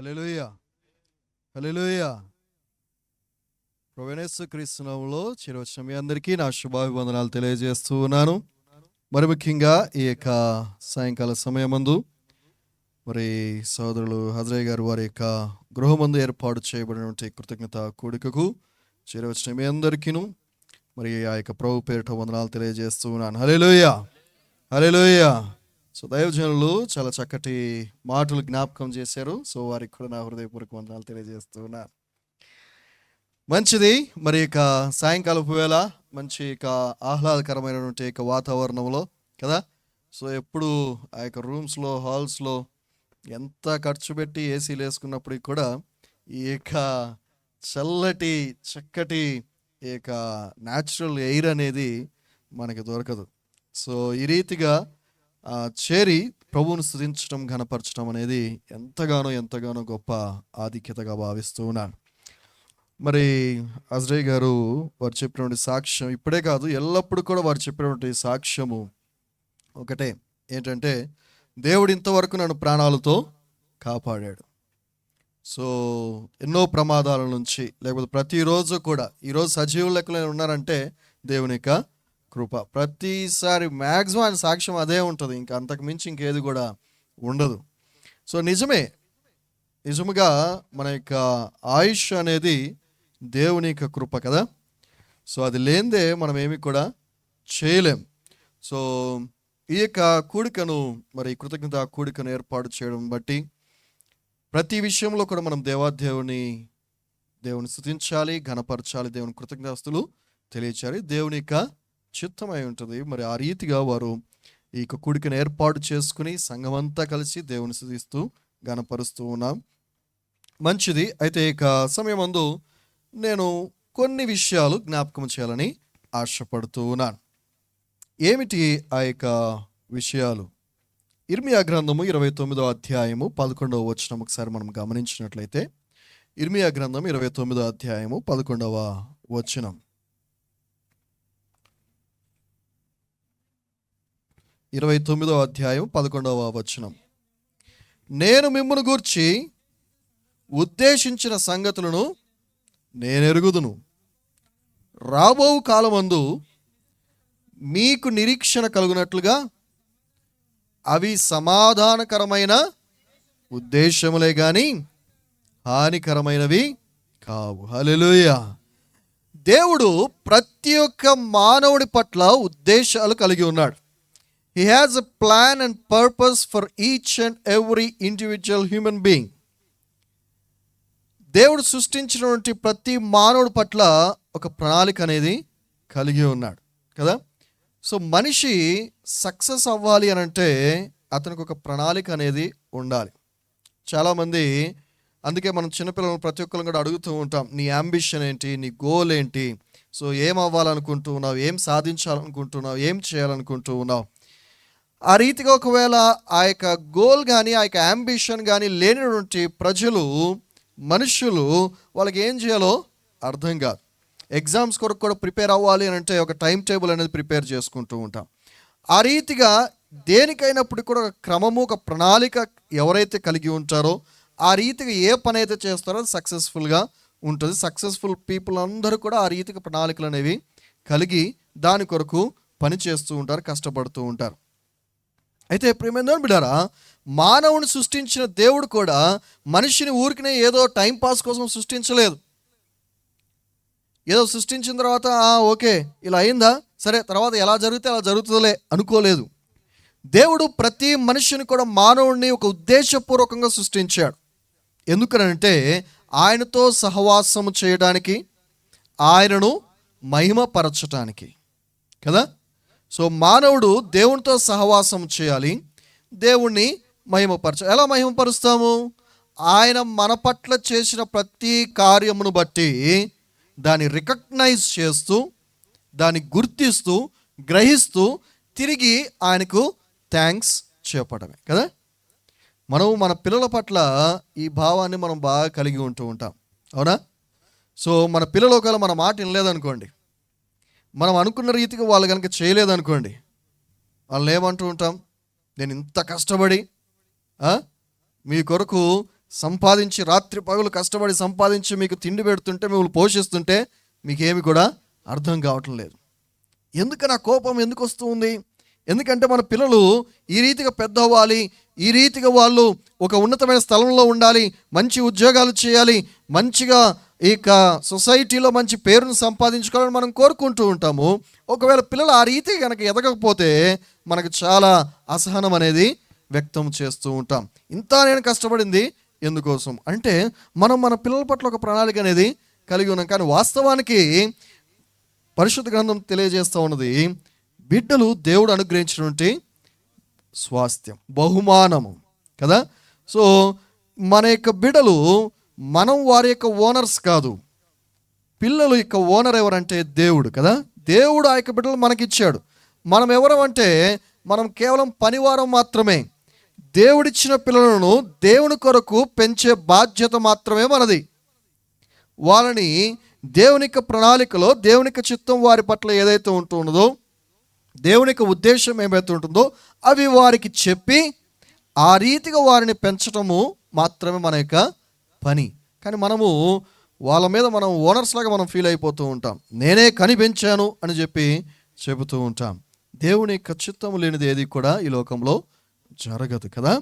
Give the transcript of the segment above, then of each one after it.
హల్లెలూయా, హల్లెలూయా. ప్రభువైన యేసుక్రీస్తు నామములో చేరవచ్చిన మీ అందరికీ నా శుభాభివందనాలు తెలియజేస్తూ ఉన్నాను. మరి ముఖ్యంగా ఈ యొక్క సాయంకాల సమయమందు మరి సోదరులు హజరయ్య గారు వారి యొక్క గృహమందు ఏర్పాటు చేయబడినటువంటి కృతజ్ఞత కూడికకు చేరవచ్చిన మీ అందరికీను మరి ఆ యొక్క ప్రభు పేరిట వందనాలు తెలియజేస్తూ ఉన్నాను. హల్లెలూయా, హల్లెలూయా. సో దైవజనులు చాలా చక్కటి మాటలు జ్ఞాపకం చేశారు. సో వారికి కూడా నా హృదయపూర్వక వందనాలు తెలియజేస్తూ ఉన్నాను. మంచిది. మరి ఇక సాయంకాలపు వేళ మంచి ఇక ఆహ్లాదకరమైనటువంటి ఇక వాతావరణంలో కదా. సో ఎప్పుడు ఆ యొక్క రూమ్స్లో హాల్స్లో ఎంత ఖర్చు పెట్టి ఏసీలు వేసుకున్నప్పటికి కూడా ఈ యొక్క చల్లటి చక్కటి ఈ యొక్క న్యాచురల్ ఎయిర్ అనేది మనకి దొరకదు. సో ఈ రీతిగా చేరి ప్రభువును స్తుతించడం ఘనపరచడం అనేది ఎంతగానో గొప్ప ఆధిక్యతగా భావిస్తూ ఉన్నాను. మరి హజరయ్య గారు వారు చెప్పినటువంటి సాక్ష్యం ఇప్పుడే కాదు, ఎల్లప్పుడూ కూడా వారు చెప్పినటువంటి సాక్ష్యము ఒకటే, ఏంటంటే దేవుడు ఇంతవరకు నన్ను ప్రాణాలతో కాపాడాడు. సో ఎన్నో ప్రమాదాల నుంచి, లేకపోతే ప్రతిరోజు కూడా ఈరోజు సజీవ లెక్కలో ఉన్నారంటే దేవుని యొక్క కృప. ప్రతిసారి మ్యాక్సిమం ఆయన సాక్ష్యం అదే ఉంటుంది, ఇంకా అంతకు మించి ఇంకేది కూడా ఉండదు. సో నిజముగా మన యొక్క ఆయుష్ అనేది దేవుని యొక్క కృప కదా. సో అది లేనిదే మనం ఏమి కూడా చేయలేం. సో ఈ యొక్క కూడికను మరి కృతజ్ఞత కూడికను ఏర్పాటు చేయడం బట్టి ప్రతి విషయంలో కూడా మనం దేవుని స్తుతించాలి, ఘనపరచాలి, దేవుని కృతజ్ఞతాస్తులు తెలియచాలి. దేవుని యొక్క చిత్తమై ఉంటుంది. మరి ఆ రీతిగా వారు ఈ కూడికను ఏర్పాటు చేసుకుని సంఘమంతా కలిసి దేవుని స్తుతిస్తూ ఘనపరుస్తూ ఉన్నాం. మంచిది. అయితే ఇక సమయమందు నేను కొన్ని విషయాలు జ్ఞాపకం చేయాలని ఆశపడుతూ ఉన్నాను. ఏమిటి ఆ యొక్క విషయాలు? ఇర్మియా గ్రంథము 29వ అధ్యాయము 11వ వచనం ఒకసారి మనం గమనించినట్లయితే, ఇర్మియా గ్రంథం 29వ అధ్యాయము 11వ వచనం. 29వ అధ్యాయం 11వ వచనం. నేను మిమ్మును గూర్చి ఉద్దేశించిన సంగతులను నేనెరుగుదును, రాబో కాలమందు మీకు నిరీక్షణ కలుగునట్లుగా అవి సమాధానకరమైన ఉద్దేశములే గాని హానికరమైనవి కావు. హల్లెలూయా. దేవుడు ప్రతి ఒక్క మానవుడి పట్ల ఉద్దేశాలు కలిగి ఉన్నాడు. He has a plan and purpose for each and every individual human being. దేవుడు సృష్టించినటువంటి ప్రతి మానవుడి పట్ల ఒక ప్రణాళిక అనేది కలిగి ఉన్నాడు కదా. సో మనిషి సక్సెస్ అవ్వాలి అని అంటే అతనికి ఒక ప్రణాళిక అనేది ఉండాలి. చాలామంది అందుకే మనం చిన్నపిల్లలను ప్రతి ఒక్కరు కూడా అడుగుతూ ఉంటాం, నీ అంబిషన్ ఏంటి, నీ గోల్ ఏంటి, సో ఏం అవ్వాలనుకుంటూ ఉన్నావు, ఏం సాధించాలనుకుంటున్నావు, ఏం చేయాలనుకుంటూ ఉన్నావు. ఆ రీతిగా ఒకవేళ ఆ యొక్క గోల్ కానీ ఆ యొక్క అంబిషన్ కానీ లేనటువంటి మనుషులు వాళ్ళకి ఏం చేయాలో అర్థం కాదు. ఎగ్జామ్స్ కొరకు కూడా ప్రిపేర్ అవ్వాలి అని అంటే ఒక టైం టేబుల్ అనేది ప్రిపేర్ చేసుకుంటూ ఉంటాం. ఆ రీతిగా దేనికైనప్పుడు కూడా ఒక క్రమము, ఒక ప్రణాళిక ఎవరైతే కలిగి ఉంటారో ఆ రీతిగా ఏ పని అయితే చేస్తారో సక్సెస్ఫుల్గా ఉంటుంది. సక్సెస్ఫుల్ పీపుల్ అందరూ కూడా ఆ రీతిగా ప్రణాళికలు అనేవి కలిగి దాని కొరకు పని చేస్తూ ఉంటారు, కష్టపడుతూ ఉంటారు. అయితే ప్రియమైన బిడ్డారా, మానవుని సృష్టించిన దేవుడు కూడా మనిషిని ఊరికినే ఏదో టైంపాస్ కోసం సృష్టించలేదు. ఏదో సృష్టించిన తర్వాత ఓకే ఇలా అయిందా, సరే తర్వాత ఎలా జరిగితే అలా జరుగుతుందిలే అనుకోలేదు. దేవుడు ప్రతి మనిషిని కూడా మానవుడిని ఒక ఉద్దేశపూర్వకంగా సృష్టించాడు. ఎందుకనంటే ఆయనతో సహవాసము చేయడానికి, ఆయనను మహిమపరచటానికి కదా. సో మానవుడు దేవునితో సహవాసం చేయాలి, దేవుణ్ణి మహిమపరచాలి. ఎలా మహిమపరుస్తాము? ఆయన మన పట్ల చేసిన ప్రతి కార్యమును బట్టి దాన్ని రికగ్నైజ్ చేస్తూ, దాన్ని గుర్తిస్తూ, గ్రహిస్తూ తిరిగి ఆయనకు థ్యాంక్స్ చెప్పడమే కదా. మనం మన పిల్లల పట్ల ఈ భావాన్ని మనం బాగా కలిగి ఉంటూ ఉంటాం, అవునా? సో మన పిల్లలు ఒకవేళ మన మాట వినలేదనుకోండి, మనం అనుకున్న రీతిగా వాళ్ళు కనుక చేయలేదనుకోండి, వాళ్ళని ఏమంటూ ఉంటాం, నేను ఇంత కష్టపడి మీ కొరకు సంపాదించి రాత్రి పగలు కష్టపడి సంపాదించి మీకు తిండి పెడుతుంటే, మిమ్మల్ని పోషిస్తుంటే మీకేమి కూడా అర్థం కావటం లేదు. ఎందుకు నా కోపం ఎందుకు వస్తూ ఉంది? ఎందుకంటే మన పిల్లలు ఈ రీతిగా పెద్ద అవ్వాలి, ఈ రీతిగా వాళ్ళు ఒక ఉన్నతమైన స్థలంలో ఉండాలి, మంచి ఉద్యోగాలు చేయాలి, మంచిగా ఇక సొసైటీలో మంచి పేరును సంపాదించుకోవాలని మనం కోరుకుంటూ ఉంటాము. ఒకవేళ పిల్లలు ఆ రీతి కనుక ఎదగకపోతే మనకు చాలా అసహనం అనేది వ్యక్తం చేస్తూ ఉంటాం. ఇంత నేను కష్టపడింది ఎందుకోసం అంటే మనం మన పిల్లల పట్ల ఒక ప్రణాళిక అనేది కలిగి ఉన్నాం. కానీ వాస్తవానికి పరిశుద్ధ గ్రంథం తెలియజేస్తూ ఉన్నది, బిడ్డలు దేవుడు అనుగ్రహించినటువంటి స్వాస్థ్యం, బహుమానము కదా. సో మన యొక్క బిడ్డలు, మనం వారి యొక్క ఓనర్స్ కాదు. పిల్లలు యొక్క ఓనర్ ఎవరంటే దేవుడు కదా. దేవుడు ఆ యొక్క బిడ్డలు మనకిచ్చాడు. మనం ఎవరమంటే మనం కేవలం పనివారం మాత్రమే. దేవుడిచ్చిన పిల్లలను దేవుని కొరకు పెంచే బాధ్యత మాత్రమే మనది. వాళ్ళని దేవుని యొక్క ప్రణాళికలో, దేవుని యొక్క చిత్తం వారి పట్ల ఏదైతే ఉంటుందో, దేవుని యొక్క ఉద్దేశం ఏమైతే ఉంటుందో అవి వారికి చెప్పి ఆ రీతిగా వారిని పెంచటము మాత్రమే మన యొక్క పని. కానీ మనము వాళ్ళ మీద మనం ఓనర్స్ లాగా మనం ఫీల్ అయిపోతూ ఉంటాం. నేనే కని పెంచాను అని చెప్పి చెబుతూ ఉంటాం. దేవుని యొక్క చిత్తము లేనిది ఏది కూడా ఈ లోకంలో జరగదు కదా.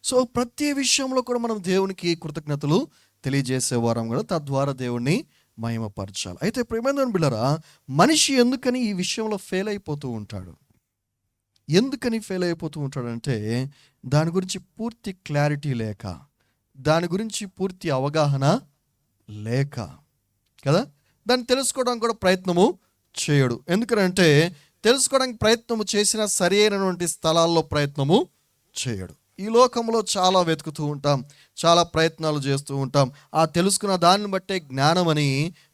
సో ప్రతి విషయంలో కూడా మనం దేవునికి కృతజ్ఞతలు తెలియజేసేవారం కూడా, తద్వారా దేవుణ్ణి మహిమపరచాలి. అయితే ప్రియమైన బిడ్డలారా, మనిషి ఎందుకని ఈ విషయంలో ఫెయిల్ అయిపోతూ ఉంటాడు? ఎందుకని ఫెయిల్ అయిపోతూ ఉంటాడంటే దాని గురించి పూర్తి క్లారిటీ లేక, దాని గురించి పూర్తి అవగాహన లేక కదా. దాన్ని తెలుసుకోవడానికి కూడా ప్రయత్నము చేయడు. ఎందుకంటే తెలుసుకోవడానికి ప్రయత్నము చేసిన సరి అయినటువంటి స్థలాల్లో ప్రయత్నము చేయడు. ఈ లోకంలో చాలా వెతుకుతూ ఉంటాం, చాలా ప్రయత్నాలు చేస్తూ ఉంటాం. ఆ తెలుసుకున్న దాన్ని బట్టే జ్ఞానం అని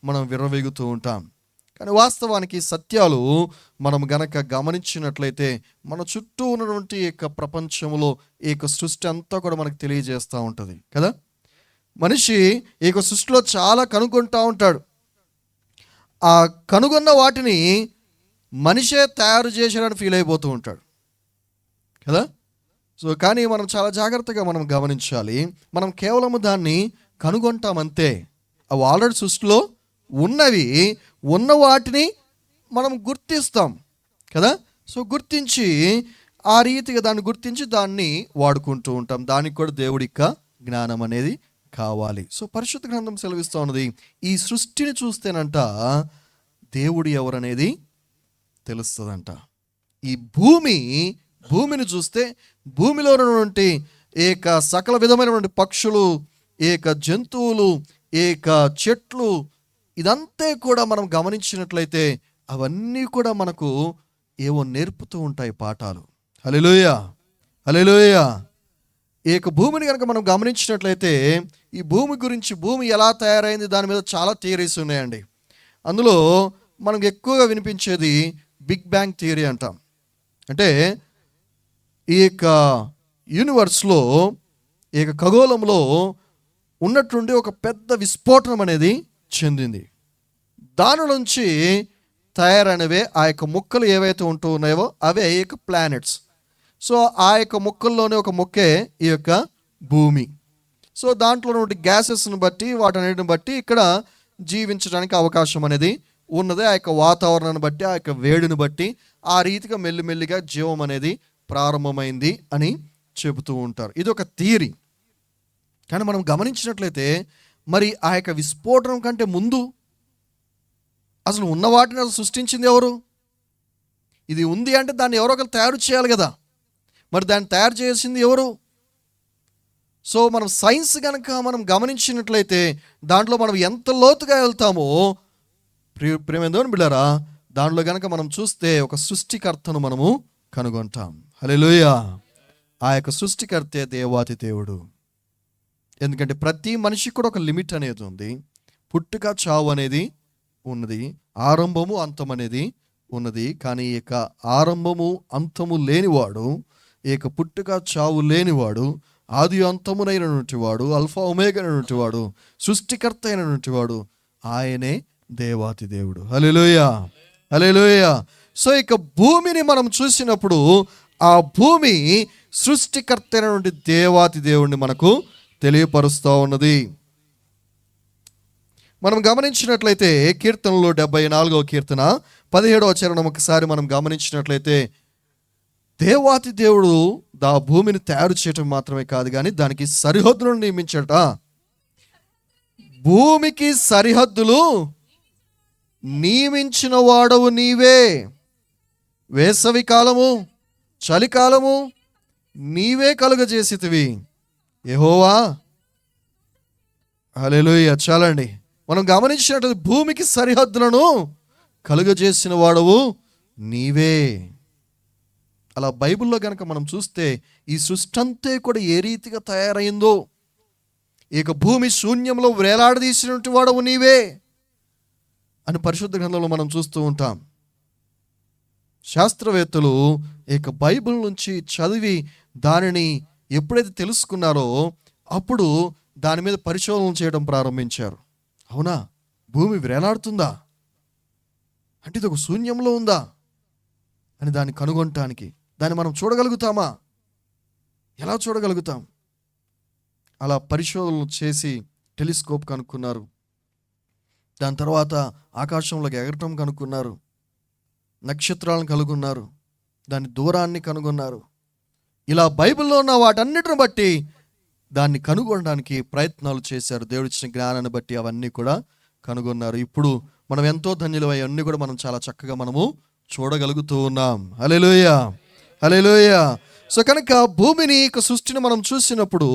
మనం విర్రవీగుతూ ఉంటాం. కానీ వాస్తవానికి సత్యాలు మనం గనక గమనించినట్లయితే మన చుట్టూ ఉన్నటువంటి యొక్క ప్రపంచంలో ఈ యొక్క సృష్టి అంతా కూడా మనకు తెలియజేస్తూ ఉంటుంది కదా. మనిషి ఈ యొక్క సృష్టిలో చాలా కనుగొంటూ ఉంటాడు. ఆ కనుగొన్న వాటిని మనిషే తయారు చేశాడని ఫీల్ అయిపోతూ ఉంటాడు కదా. సో కానీ మనం చాలా జాగ్రత్తగా మనం గమనించాలి. మనం కేవలము దాన్ని కనుగొంటామంతే. అవి ఆల్రెడీ సృష్టిలో ఉన్నవి, ఉన్న వాటిని మనం గుర్తిస్తాం కదా. సో గుర్తించి ఆ రీతిగా దాన్ని గుర్తించి దాన్ని వాడుకుంటూ ఉంటాం. దానికి కూడా దేవుడి యొక్క జ్ఞానం అనేది కావాలి. సో పరిశుద్ధ గ్రంథం సెలవిస్తూ ఉన్నది, ఈ సృష్టిని చూస్తేనంట దేవుడు ఎవరనేది తెలుస్తుందంట. ఈ భూమిని చూస్తే భూమిలో ఉన్నటువంటి ఏక సకల విధమైనటువంటి పక్షులు, ఏక జంతువులు, ఏక చెట్లు, ఇదంతా కూడా మనం గమనించినట్లయితే అవన్నీ కూడా మనకు ఏవో నేర్పుతూ ఉంటాయి పాఠాలు. హల్లెలూయా, హల్లెలూయా. ఈ యొక్క భూమిని కనుక మనం గమనించినట్లయితే ఈ భూమి గురించి, భూమి ఎలా తయారైంది, దాని మీద చాలా థియరీస్ ఉన్నాయండి. అందులో మనకు ఎక్కువగా వినిపించేది బిగ్ బ్యాంగ్ థియరీ అంటాం. అంటే ఈ యొక్క యూనివర్స్లో, ఈ యొక్క ఖగోళంలో ఉన్నటువంటి ఒక పెద్ద విస్ఫోటనం అనేది చెందింది. దాని నుంచి తయారైనవే ఆ యొక్క ముక్కలు ఏవైతే ఉంటూ ఉన్నాయో అవే ఈ యొక్క ప్లానెట్స్. సో ఆ యొక్క ముక్కల్లోనే ఒక ముక్కే ఈ యొక్క భూమి. సో దాంట్లో ఉన్నటువంటి గ్యాసెస్ని బట్టి, వాటన్నిటిని బట్టి ఇక్కడ జీవించడానికి అవకాశం అనేది ఉన్నది. ఆ యొక్క వాతావరణాన్ని బట్టి, ఆ యొక్క వేడిని బట్టి ఆ రీతిగా మెల్లిమెల్లిగా జీవం అనేది ప్రారంభమైంది అని చెబుతూ ఉంటారు. ఇది ఒక థియరీ. కానీ మనం గమనించినట్లయితే మరి ఆ యొక్క విస్ఫోటనం కంటే ముందు అసలు ఉన్న వాటిని అసలు సృష్టించింది ఎవరు? ఇది ఉంది అంటే దాన్ని ఎవరో ఒకరు తయారు చేయాలి కదా. మరి దాన్ని తయారు చేసింది ఎవరు? సో మనం సైన్స్ కనుక మనం గమనించినట్లయితే దాంట్లో మనం ఎంత లోతుగా వెళ్తామో ప్రియమైన బిడ్డలారా, దాంట్లో కనుక మనం చూస్తే ఒక సృష్టికర్తను మనము కనుగొంటాం. హల్లెలూయా. ఆ యొక్క సృష్టికర్తే దేవాతి దేవుడు. ఎందుకంటే ప్రతి మనిషికి కూడా ఒక లిమిట్ అనేది ఉంది. పుట్టుక చావు అనేది ఉన్నది, ఆరంభము అంతం అనేది ఉన్నది. కానీ ఈ యొక్క ఆరంభము అంతము లేనివాడు, ఈ యొక్క పుట్టుక చావు లేనివాడు, ఆది అంతమునైనటువంటి వాడు, అల్ఫా ఒమేగా అయినటువంటి వాడు, సృష్టికర్త అయినటువంటి వాడు, ఆయనే దేవాతి దేవుడు. హల్లెలూయా, హల్లెలూయా. సో ఇక భూమిని మనం చూసినప్పుడు ఆ భూమి సృష్టికర్త అయినటువంటి దేవాతి దేవుడిని మనకు తెలియపరుస్తూ ఉన్నది. మనం గమనించినట్లయితే కీర్తనలో 74వ కీర్తన 17వ చరణం ఒకసారి మనం గమనించినట్లయితే, దేవాతి దేవుడు భూమిని తయారు చేయటం మాత్రమే కాదు కానీ దానికి సరిహద్దులను నియమించట. భూమికి సరిహద్దులు నియమించిన వాడవు నీవే. వేసవి కాలము, చలికాలము నీవే కలుగజేసితివి యెహోవా. హల్లెలూయా. చాలండి. మనం గమనించినట్లయితే భూమికి సరిహద్దులను కలుగజేసిన వాడవు నీవే. అలా బైబిల్లో కనుక మనం చూస్తే ఈ సృష్టి అంతా కూడా ఏ రీతిగా తయారైందో, ఇక భూమి శూన్యంలో వేలాడదీసినటువంటి వాడవు నీవే అని పరిశుద్ధ గ్రంథంలో మనం చూస్తూ ఉంటాం. శాస్త్రవేత్తలు ఇక బైబిల్ నుంచి చదివి దానిని ఎప్పుడైతే తెలుసుకున్నారో అప్పుడు దాని మీద పరిశోధన చేయడం ప్రారంభించారు. అవునా, భూమి వేలాడుతుందా అంటే ఇది ఒక శూన్యంలో ఉందా అని దాన్ని కనుగొనటానికి, దాన్ని మనం చూడగలుగుతామా, ఎలా చూడగలుగుతాం? అలా పరిశోధనలు చేసి టెలిస్కోప్ కనుక్కున్నారు. దాని తర్వాత ఆకాశంలోకి ఎగరటం కనుక్కున్నారు, నక్షత్రాలను కనుగొన్నారు, దాని దూరాన్ని కనుగొన్నారు. ఇలా బైబిల్లో ఉన్న వాటన్నిటిని బట్టి దాన్ని కనుగొనడానికి ప్రయత్నాలు చేశారు. దేవుడిచ్చిన జ్ఞానాన్ని బట్టి అవన్నీ కూడా కనుగొన్నారు. ఇప్పుడు మనం ఎంతో ధన్యులమై అన్నీ కూడా మనం చాలా చక్కగా మనము చూడగలుగుతూ ఉన్నాం. హల్లెలూయా, హల్లెలూయా. సో కనుక భూమిని యొక్క సృష్టిని మనం చూసినప్పుడు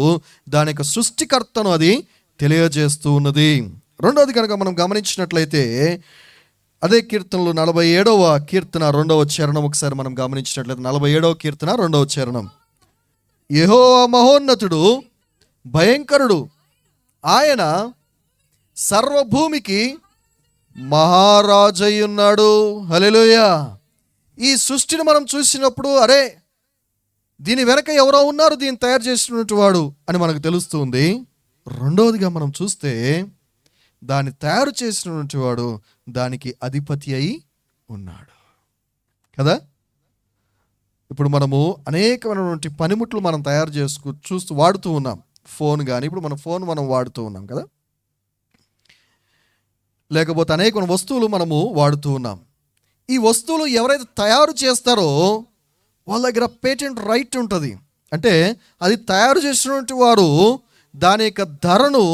దాని యొక్క సృష్టికర్తను అది తెలియజేస్తూ ఉన్నది. రెండవది కనుక మనం గమనించినట్లయితే అదే కీర్తనలు 47వ కీర్తన 2వ చరణం ఒకసారి మనం గమనించినట్లయితే 47వ కీర్తన 2వ చరణం. యెహోవా మహోన్నతుడు, భయంకరుడు, ఆయన సర్వభూమికి మహారాజయ్యున్నాడు. హల్లెలూయా. ఈ సృష్టిని మనం చూసినప్పుడు అరే దీని వెనక ఎవరో ఉన్నారు, దీన్ని తయారు చేసినటువంటి వాడు అని మనకు తెలుస్తుంది. రెండవదిగా మనం చూస్తే దాన్ని తయారు చేసినటువంటి వాడు దానికి అధిపతి అయి ఉన్నాడు కదా. ఇప్పుడు మనము అనేకమైనటువంటి పనిముట్లు మనం తయారు చూస్తూ వాడుతూ ఉన్నాం. ఫోన్ కానీ, ఇప్పుడు మన ఫోన్ మనం వాడుతూ ఉన్నాం కదా, లేకపోతే అనేక వస్తువులు మనము వాడుతూ ఉన్నాం. ఈ వస్తువులు ఎవరైతే తయారు చేస్తారో వాళ్ళ దగ్గర పేటెంట్ రైట్ ఉంటుంది. అంటే అది తయారు చేసినటువంటి వారు దాని యొక్క ధరను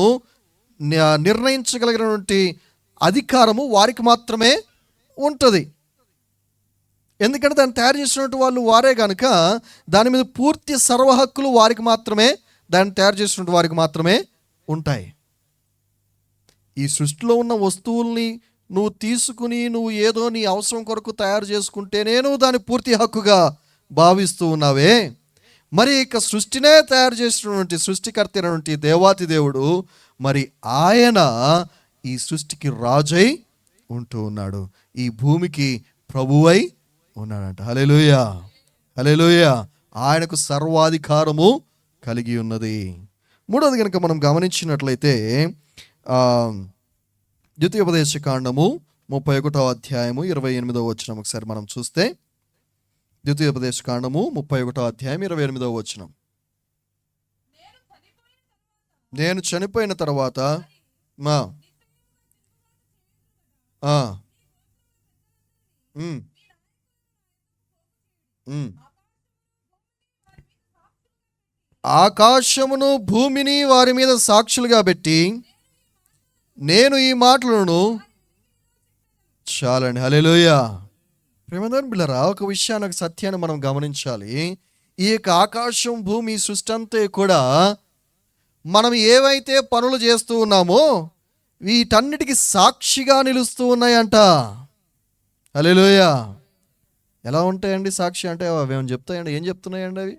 నిర్ణయించగలిగినటువంటి అధికారము వారికి మాత్రమే ఉంటుంది. ఎందుకంటే దాన్ని తయారు చేసినటువంటి వాళ్ళు వారే కనుక దాని మీద పూర్తి సర్వ హక్కులు వారికి మాత్రమే, దాన్ని తయారు చేసినటువంటి వారికి మాత్రమే ఉంటాయి. ఈ సృష్టిలో ఉన్న వస్తువుల్ని నువ్వు తీసుకుని నువ్వు ఏదో నీ అవసరం కొరకు తయారు చేసుకుంటేనే నువ్వు దాన్ని పూర్తి హక్కుగా భావిస్తూ ఉన్నావే, మరి ఇక సృష్టినే తయారు చేసినటువంటి సృష్టికర్త అయినటువంటి దేవాతి దేవుడు, మరి ఆయన ఈ సృష్టికి రాజై ఉంటూ ఉన్నాడు, ఈ భూమికి ప్రభువై ఉన్నాడంట. హల్లెలూయా, హల్లెలూయా. ఆయనకు సర్వాధికారము కలిగి ఉన్నది. మూడవది కనుక మనం గమనించినట్లయితే ద్వితీయోపదేశకాండము 31వ అధ్యాయము 28వ వచనం ఒకసారి మనం చూస్తే, ద్వితీయోపదేశకాండము 31వ అధ్యాయం 28వ వచనం. నేను చనిపోయిన తర్వాత ఆకాశమును భూమిని వారి మీద సాక్షులుగా పెట్టి నేను ఈ మాటలను చాలండి. హల్లెలూయా. ప్రేమదేవుని బిడ్డలారా, ఒక విషయాన్ని, ఒక సత్యాన్ని మనం గమనించాలి. ఈ యొక్క ఆకాశం భూమి సృష్టి అంతా కూడా మనం ఏవైతే పనులు చేస్తూ ఉన్నామో వీటన్నిటికీ సాక్షిగా నిలుస్తూ ఉన్నాయంట. హల్లెలూయా. ఎలా ఉంటాయండి సాక్షి అంటే? అవి ఏమైనా చెప్తాయండి? ఏం చెప్తున్నాయండి అవి?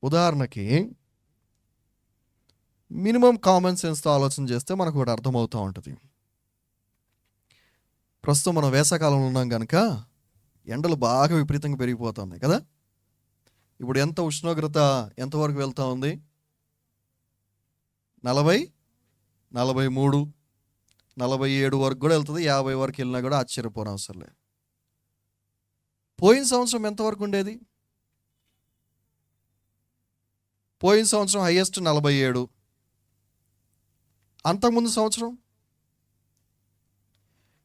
ఉదాహరణకి మినిమం కామన్ సెన్స్తో ఆలోచన చేస్తే మనకు ఒకటి అర్థమవుతూ ఉంటుంది. ప్రస్తుతం మనం వేసవకాలంలో ఉన్నాం కనుక ఎండలు బాగా విపరీతంగా పెరిగిపోతున్నాయి కదా. ఇప్పుడు ఎంత ఉష్ణోగ్రత ఎంతవరకు వెళ్తూ ఉంది? 40, 43, 47 వరకు కూడా వెళ్తుంది. 50 వరకు వెళ్ళినా కూడా ఆశ్చర్యపోనవసరం లేదు. పోయిన సంవత్సరం ఎంతవరకు ఉండేది? పోయిన సంవత్సరం హైయెస్ట్ 47. అంతకుముందు సంవత్సరం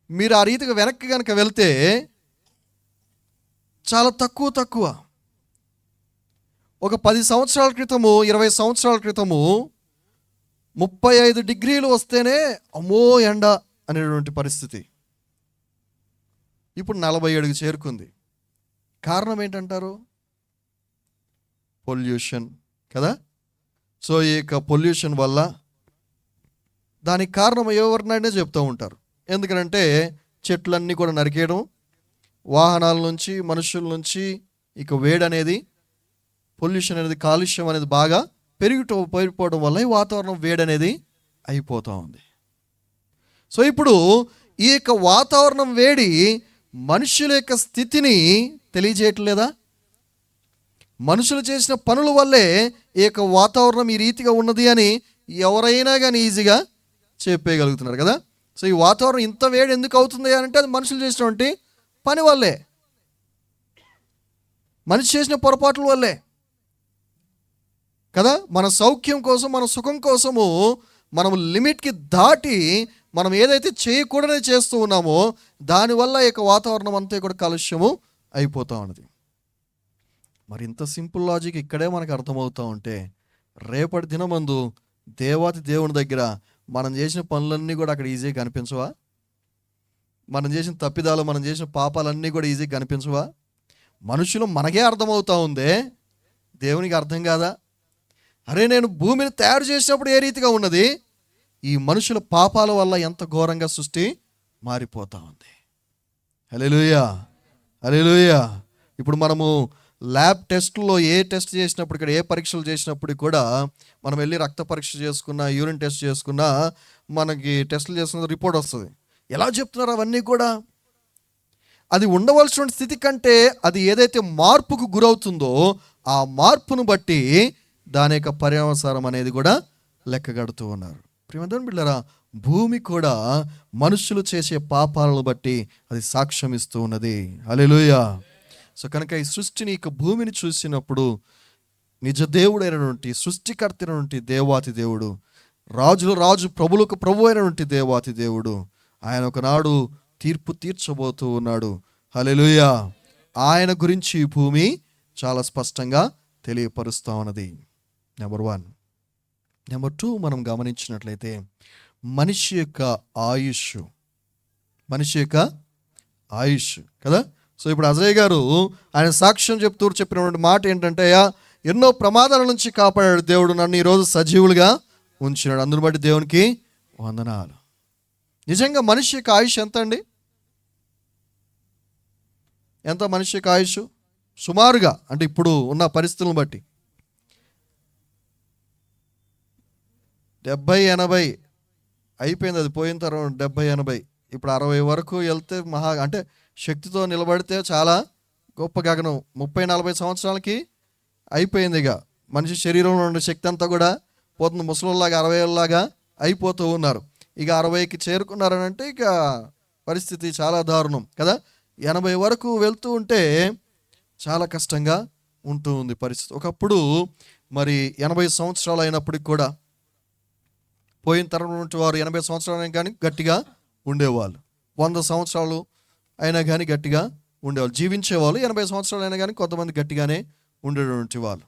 మీరు ఆ రీతిగా వెనక్కి కనుక వెళ్తే చాలా తక్కువ. ఒక 10 సంవత్సరాల క్రితము, 20 సంవత్సరాల క్రితము 35 డిగ్రీలు వస్తేనే అమ్మో ఎండ అనేటువంటి పరిస్థితి. ఇప్పుడు 47కి చేరుకుంది. కారణం ఏంటంటారు? పొల్యూషన్ కదా. సో ఈ యొక్క పొల్యూషన్ వల్ల దానికి కారణం ఎవరినైనా చెప్తూ ఉంటారు. ఎందుకంటే చెట్లన్నీ కూడా నరికేయడం, వాహనాల నుంచి, మనుషుల నుంచి ఇక వేడి అనేది, పొల్యూషన్ అనేది, కాలుష్యం అనేది బాగా పెరిగిపోవడం వల్ల ఈ వాతావరణం వేడి అనేది అయిపోతూ ఉంది. సో ఇప్పుడు ఈ యొక్క వాతావరణం వేడి మనుషుల యొక్క స్థితిని తెలియజేయట్లేదా? మనుషులు చేసిన పనుల వల్లే ఈ యొక్క వాతావరణం ఈ రీతిగా ఉన్నది అని ఎవరైనా కానీ ఈజీగా చెప్పేయగలుగుతున్నారు కదా. సో ఈ వాతావరణం ఇంత వేడి ఎందుకు అవుతుంది అంటే అది మనుషులు చేసినటువంటి పని వల్లే, మనిషి చేసిన పొరపాట్ల వల్లే కదా. మన సౌఖ్యం కోసం, మన సుఖం కోసము మనం లిమిట్కి దాటి మనం ఏదైతే చేయకూడదని చేస్తూ ఉన్నామో దానివల్ల ఈ యొక్క వాతావరణం అంతా కూడా కాలుష్యము అయిపోతూ ఉన్నది. మరి ఇంత సింపుల్ లాజిక్ ఇక్కడే మనకు అర్థమవుతూ ఉంటే రేపటి దినమందు దేవాతి దేవుని దగ్గర మనం చేసిన పనులన్నీ కూడా అక్కడ ఈజీగా కనిపించవా? మనం చేసిన తప్పిదాలు, మనం చేసిన పాపాలన్నీ కూడా ఈజీగా కనిపించవా? మనుషులు మనకే అర్థమవుతూ ఉందే, దేవునికి అర్థం కాదా? అరే నేను భూమిని తయారు చేసినప్పుడు ఏ రీతిగా ఉన్నది, ఈ మనుషుల పాపాల వల్ల ఎంత ఘోరంగా సృష్టి మారిపోతూ ఉంది. హల్లెలూయా, హల్లెలూయా. ఇప్పుడు మనము ల్యాబ్ టెస్ట్లో ఏ టెస్ట్ చేసినప్పుడు, ఇక్కడ ఏ పరీక్షలు చేసినప్పుడు కూడా మనం వెళ్ళి రక్త పరీక్ష చేసుకున్నా, యూరిన్ టెస్ట్ చేసుకున్నా మనకి టెస్టులు చేసుకున్న రిపోర్ట్ వస్తుంది. ఎలా చెప్తున్నారు అవన్నీ కూడా? అది ఉండవలసిన స్థితి కంటే అది ఏదైతే మార్పుకు గురవుతుందో ఆ మార్పును బట్టి దాని యొక్క పర్యవసానం అనేది కూడా లెక్కగడుతూ ఉన్నారు. ప్రియమైన బిడ్డలారా, భూమి కూడా మనుషులు చేసే పాపాలను బట్టి అది సాక్ష్యం ఇస్తూ ఉన్నది. హల్లెలూయా. సో కనుక ఈ సృష్టిని, ఇక భూమిని చూసినప్పుడు నిజ దేవుడైనటువంటి, సృష్టికర్త అయినటువంటి దేవాతి దేవుడు, రాజుల రాజు, ప్రభులకు ప్రభు అయినటువంటి దేవాతి దేవుడు, ఆయన ఒకనాడు తీర్పు తీర్చబోతూ ఉన్నాడు. హల్లెలూయా. ఆయన గురించి ఈ భూమి చాలా స్పష్టంగా తెలియపరుస్తూ ఉన్నది. నెంబర్ 1. నెంబర్ 2 మనం గమనించినట్లయితే మనిషి యొక్క ఆయుష్ కదా. సో ఇప్పుడు అజయ్ గారు ఆయన సాక్ష్యం చెప్పినటువంటి మాట ఏంటంటే, ఎన్నో ప్రమాదాల నుంచి కాపాడాడు దేవుడు, నన్ను ఈరోజు సజీవులుగా ఉంచినాడు, అందుని బట్టి దేవునికి వందనాలు. నిజంగా మనిషి యొక్క ఆయుష్ ఎంత అండి? ఎంత మనిషి యొక్క ఆయుష్? సుమారుగా అంటే ఇప్పుడు ఉన్న పరిస్థితులను బట్టి 70-80 అయిపోయింది. అది పోయిన తర్వాత 70-80, ఇప్పుడు 60 వరకు వెళ్తే మహా, అంటే శక్తితో నిలబడితే చాలా గొప్ప గగనం. 30-40 సంవత్సరాలకి అయిపోయింది. ఇక మనిషి శరీరంలో ఉండే శక్తి అంతా కూడా పోతుంది. ముసలిలాగా 60 ఏళ్ళలాగా అయిపోతూ ఉన్నారు. ఇక 60కి చేరుకున్నారనంటే ఇక పరిస్థితి చాలా దారుణం కదా. 80 వరకు వెళ్తూ ఉంటే చాలా కష్టంగా ఉంటూ ఉంది పరిస్థితి. ఒకప్పుడు మరి 80 సంవత్సరాలు అయినప్పటికి కూడా పోయిన తరం నుంచి వారు 80 సంవత్సరాలు అయినా కానీ గట్టిగా ఉండేవాళ్ళు, 100 సంవత్సరాలు అయినా కానీ గట్టిగా ఉండేవాళ్ళు, జీవించేవాళ్ళు. 80 సంవత్సరాలు అయినా కానీ కొంతమంది గట్టిగానే ఉండేటువంటి వాళ్ళు.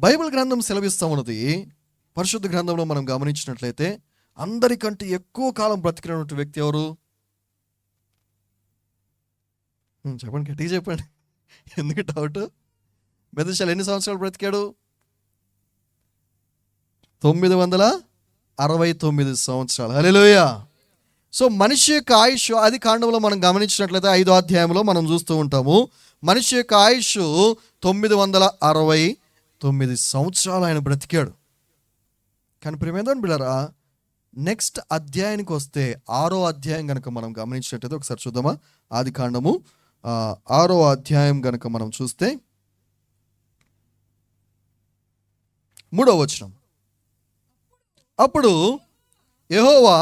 బైబిల్ గ్రంథం సెలవిస్తూ ఉన్నది, పరిశుద్ధ గ్రంథంలో మనం గమనించినట్లయితే అందరికంటే ఎక్కువ కాలం బ్రతికినటువంటి వ్యక్తి ఎవరు? చెప్పండి, గట్టిగా చెప్పండి. ఎందుకు డౌట్? మెతుషెల ఎన్ని సంవత్సరాలు బ్రతికాడు? 969 సంవత్సరాలు. హల్లెలూయా. సో మనిషి యొక్క ఆయుష్ ఆది కాండంలో మనం గమనించినట్లయితే 5వ అధ్యాయంలో మనం చూస్తూ ఉంటాము. మనిషి యొక్క ఆయుష్ 969 సంవత్సరాలు ఆయన బ్రతికాడు. కానీ ప్రియమైన బిడ్డలారా, నెక్స్ట్ అధ్యాయానికి వస్తే 6వ అధ్యాయం కనుక మనం గమనించినట్లయితే ఒకసారి చూద్దామా? ఆది కాండము 6వ అధ్యాయం కనుక మనం చూస్తే 3వ వచనం. అప్పుడు యెహోవా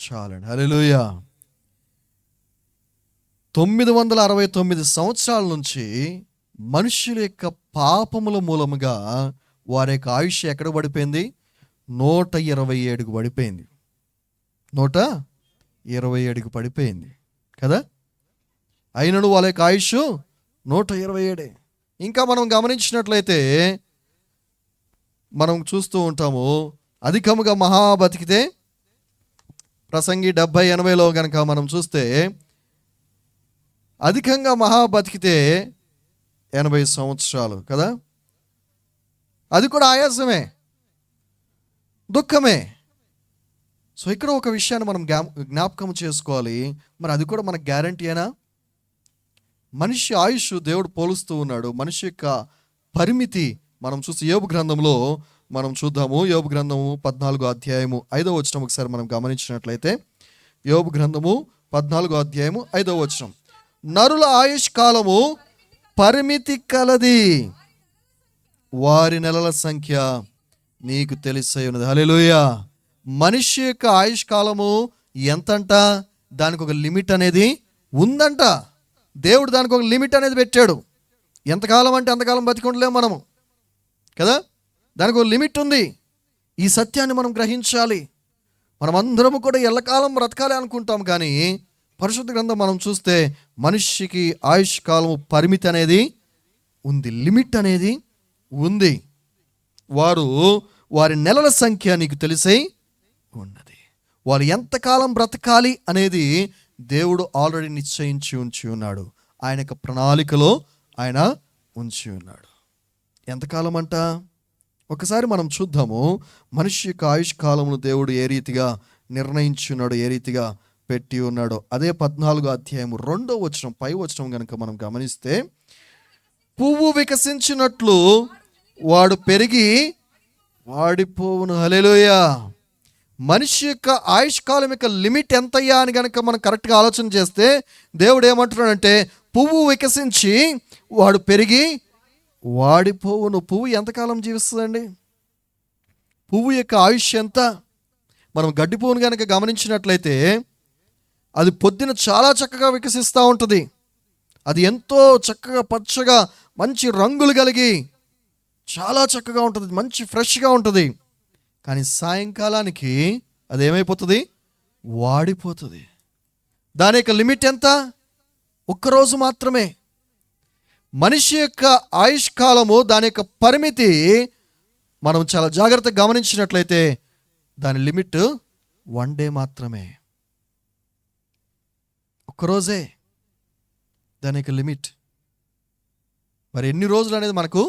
చాలండి. హల్లెలూయా. 969 సంవత్సరాల నుంచి మనుషుల యొక్క పాపముల మూలముగా వారి యొక్క ఆయుష్ ఎక్కడ పడిపోయింది? 127కు పడిపోయింది. 127కు పడిపోయింది కదా. అయినను వాళ్ళ యొక్క ఆయుష్ 127. ఇంకా మనం గమనించినట్లయితే మనం చూస్తూ ఉంటాము, అధికముగా మహా బతికితే ప్రసంగి 70-80లో కనుక మనం చూస్తే అధికంగా మహా బతికితే 80 సంవత్సరాలు కదా. అది కూడా ఆయాసమే, దుఃఖమే. సో ఇక్కడ ఒక విషయాన్ని మనం జ్ఞాపకం చేసుకోవాలి. మరి అది కూడా మనకు గ్యారంటీయేనా? మనిషి ఆయుష్ దేవుడు పోలుస్తూ ఉన్నాడు. మనిషి యొక్క పరిమితి మనం చూసి యోబు గ్రంథంలో మనం చూద్దాము. యోబు గ్రంథము 14వ అధ్యాయము 5వ వచనం ఒకసారి మనం గమనించినట్లయితే, యోబు గ్రంథము 14వ అధ్యాయము 5వ వచనం, నరుల ఆయుష్ కాలము పరిమితి కలది, వారి నెలల సంఖ్య నీకు తెలిసై ఉన్నది. హల్లెలూయా. మనిషి యొక్క ఆయుష్ కాలము ఎంతంట? దానికి ఒక లిమిట్ అనేది ఉందంట. దేవుడు దానికి ఒక లిమిట్ అనేది పెట్టాడు. ఎంతకాలం అంటే అంతకాలం బతికుండలేము మనము కదా. దానికి ఒక లిమిట్ ఉంది. ఈ సత్యాన్ని మనం గ్రహించాలి. మనం అందరము కూడా ఎల్లకాలం బ్రతకాలి అనుకుంటాం, కానీ పరిశుద్ధ గ్రంథం మనం చూస్తే మనిషికి ఆయుష్ కాలము పరిమితి అనేది ఉంది, లిమిట్ అనేది ఉంది. వారి నెలల సంఖ్య నీకు తెలిసై ఉన్నది. వారు ఎంతకాలం బ్రతకాలి అనేది దేవుడు ఆల్రెడీ నిశ్చయించి ఉంచి ఉన్నాడు. ఆయన యొక్క ప్రణాళికలో ఆయన ఉంచి ఉన్నాడు. ఎంతకాలం అంట? ఒకసారి మనం చూద్దాము. మనిషి యొక్క ఆయుష్ కాలమును దేవుడు ఏ రీతిగా నిర్ణయించి ఉన్నాడు, ఏ రీతిగా పెట్టి ఉన్నాడో. అదే 14వ అధ్యాయము 2వ వచనం పై వచనం కనుక మనం గమనిస్తే, పువ్వు వికసించినట్లు వాడు పెరిగి వాడిపోవును. హల్లెలూయా. మనిషి యొక్క ఆయుష్ కాలం యొక్క లిమిట్ ఎంతయ్యా అని కనుక మనం కరెక్ట్గా ఆలోచన చేస్తే, దేవుడు ఏమంటున్నాడంటే పువ్వు వికసించి వాడు పెరిగి వాడిపోవును. పువ్వు ఎంతకాలం జీవిస్తుందండి? పువ్వు యొక్క ఆయుష్ ఎంత? మనం గడ్డి పువ్వును కనుక గమనించినట్లయితే అది పొద్దున చాలా చక్కగా వికసిస్తూ ఉంటుంది. అది ఎంతో చక్కగా పచ్చగా మంచి రంగులు కలిగి చాలా చక్కగా ఉంటుంది, మంచి ఫ్రెష్గా ఉంటుంది. కానీ సాయంకాలానికి అది ఏమైపోతుంది? వాడిపోతుంది. దాని యొక్క లిమిట్ ఎంత? ఒక్కరోజు మాత్రమే. మనిషి యొక్క ఆయుష్ కాలము, దాని యొక్క పరిమితి మనం చాలా జాగ్రత్తగా గమనించినట్లయితే దాని లిమిట్ 1 డే మాత్రమే. ఒక్కరోజే దాని యొక్క లిమిట్. మరి ఎన్ని రోజులు అనేది మనకు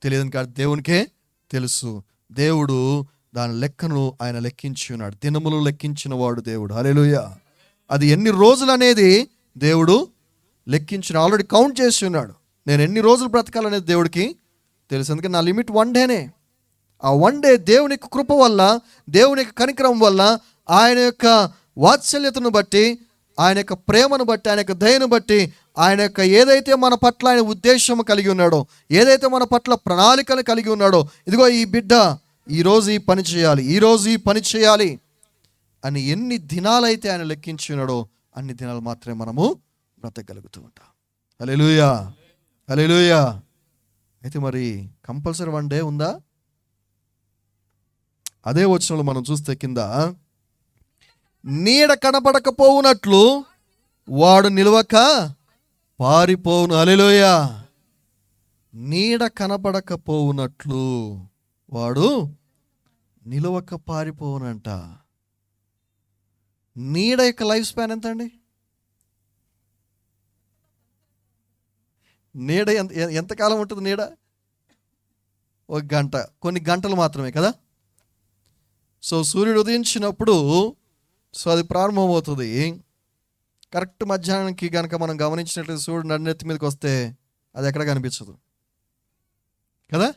తెలియదు, కాదు దేవునికే తెలుసు. దేవుడు దాని లెక్కను ఆయన లెక్కించి ఉన్నాడు. దినములు లెక్కించిన వాడు దేవుడు. హల్లెలూయా. అది ఎన్ని రోజులు అనేది దేవుడు లెక్కించిన, ఆల్రెడీ కౌంట్ చేసి ఉన్నాడు. నేను ఎన్ని రోజులు బ్రతకాలనేది దేవుడికి తెలుసు. అందుకని నా లిమిట్ 1 డేనే. ఆ 1 డే దేవుని యొక్క కృప వల్ల, దేవుని యొక్క కనికరం వల్ల, ఆయన యొక్క వాత్సల్యతను బట్టి, ఆయన యొక్క ప్రేమను బట్టి, ఆయన యొక్క దయను బట్టి, ఆయన యొక్క ఏదైతే మన పట్ల ఆయన ఉద్దేశం కలిగి ఉన్నాడో, ఏదైతే మన పట్ల ప్రణాళికలు కలిగి ఉన్నాడో, ఇదిగో ఈ బిడ్డ ఈరోజు ఈ పని చేయాలి, ఈరోజు ఈ పని చేయాలి అని ఎన్ని దినాలైతే ఆయన లెక్కించి ఉన్నాడో అన్ని దినాలు మాత్రమే మనము బ్రతకగలుగుతూ ఉంటాం. హల్లెలూయా. హల్లెలూయా. అయితే మరి కంపల్సరీ 1 డే ఉందా? అదే వచనంలో మనం చూస్తే కింద, నీడ కనబడకపోవునట్లు వాడు నిలవక పారిపోవును. హల్లెలూయా. నీడ కనబడకపోవునట్లు వాడు నిలవక పారిపోవునంట. నీడ యొక్క లైఫ్ స్పాన్ ఎంత అండి? నీడ ఎంతకాలం ఉంటుంది? నీడ 1 గంట, కొన్ని గంటలు మాత్రమే కదా. సో సూర్యుడు ఉదయించినప్పుడు అది ప్రారంభమవుతుంది. కరెక్ట్ మధ్యాహ్నానికి కనుక మనం గమనించినట్లయితే సూర్యుడు నడినెత్తి మీదకి వస్తే అది ఎక్కడ కనిపించదు కదా.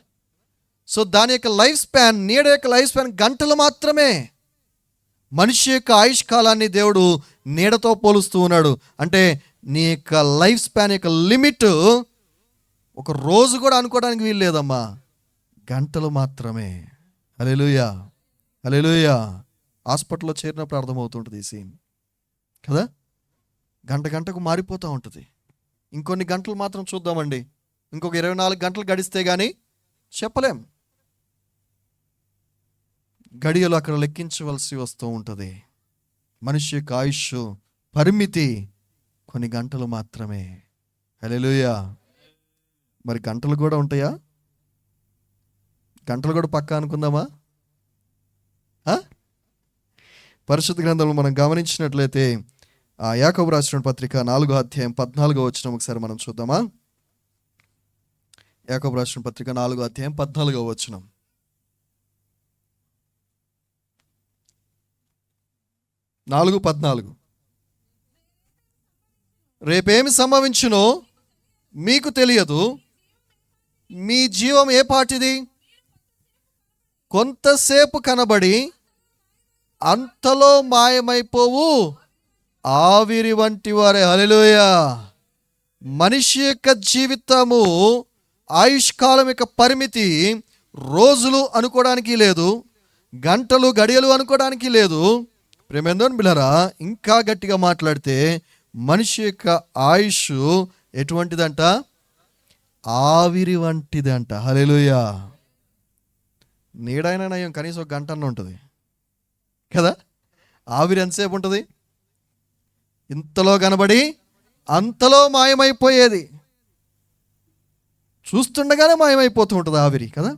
సో దాని యొక్క లైఫ్ స్పాన్, నీడ యొక్క లైఫ్ స్పాన్ గంటలు మాత్రమే. మనిషి యొక్క ఆయుష్ కాలాన్ని దేవుడు నీడతో పోలుస్తూ ఉన్నాడు. అంటే నీ యొక్క లైఫ్ స్పాన్ యొక్క లిమిట్ ఒక రోజు కూడా అనుకోవడానికి వీలు లేదమ్మా, గంటలు మాత్రమే. హల్లెలూయా. హల్లెలూయా. హాస్పిటల్లో చేరినప్పుడు అర్థమవుతుంటుంది ఈ సీన్ కదా. గంట గంటకు మారిపోతూ ఉంటుంది. ఇంకొన్ని గంటలు మాత్రం చూద్దామండి, ఇంకొక 24 గంటలు గడిస్తే కానీ చెప్పలేం. గడియలు అక్కడ లెక్కించవలసి వస్తూ ఉంటుంది. మనిషి యొక్క ఆయుష్ పరిమితి కొన్ని గంటలు మాత్రమే. హల్లెలూయా. మరి గంటలు కూడా ఉంటాయా? గంటలు కూడా పక్కా అనుకుందామా? పరిశుద్ధ గ్రంథంలో మనం గమనించినట్లయితే యాకోబు రాసిన పత్రిక 4వ అధ్యాయం 14వ వచనం ఒకసారి మనం చూద్దామా? యాకోబు రాసిన పత్రిక 4వ అధ్యాయం 14వ వచనం. రేపేమి సంభవించునో మీకు తెలియదు, మీ జీవం ఏ పాటిది? కొంతసేపు కనబడి అంతలో మాయమైపోవు ఆవిరి వంటి వారే. హల్లెలూయా. మనిషి యొక్క జీవితము ఆయుష్కాలం యొక్క పరిమితి రోజులు అనుకోవడానికి లేదు, గంటలు గడియలు అనుకోవడానికి లేదు. ప్రేమేందోని బిళ్ళరా, ఇంకా గట్టిగా మాట్లాడితే మనిషి యొక్క ఆయుష్ ఎటువంటిదంట? ఆవిరి వంటిదంట. హల్లెలూయా. నీడైనా నయం, కనీసం ఒక గంట అన్న ఉంటుంది కదా. ఆవిరి ఎంతసేపు ఉంటుంది? ఇంతలో కనబడి అంతలో మాయమైపోయేది. చూస్తుండగానే మాయమైపోతూ ఉంటుంది ఆవిరి కదా.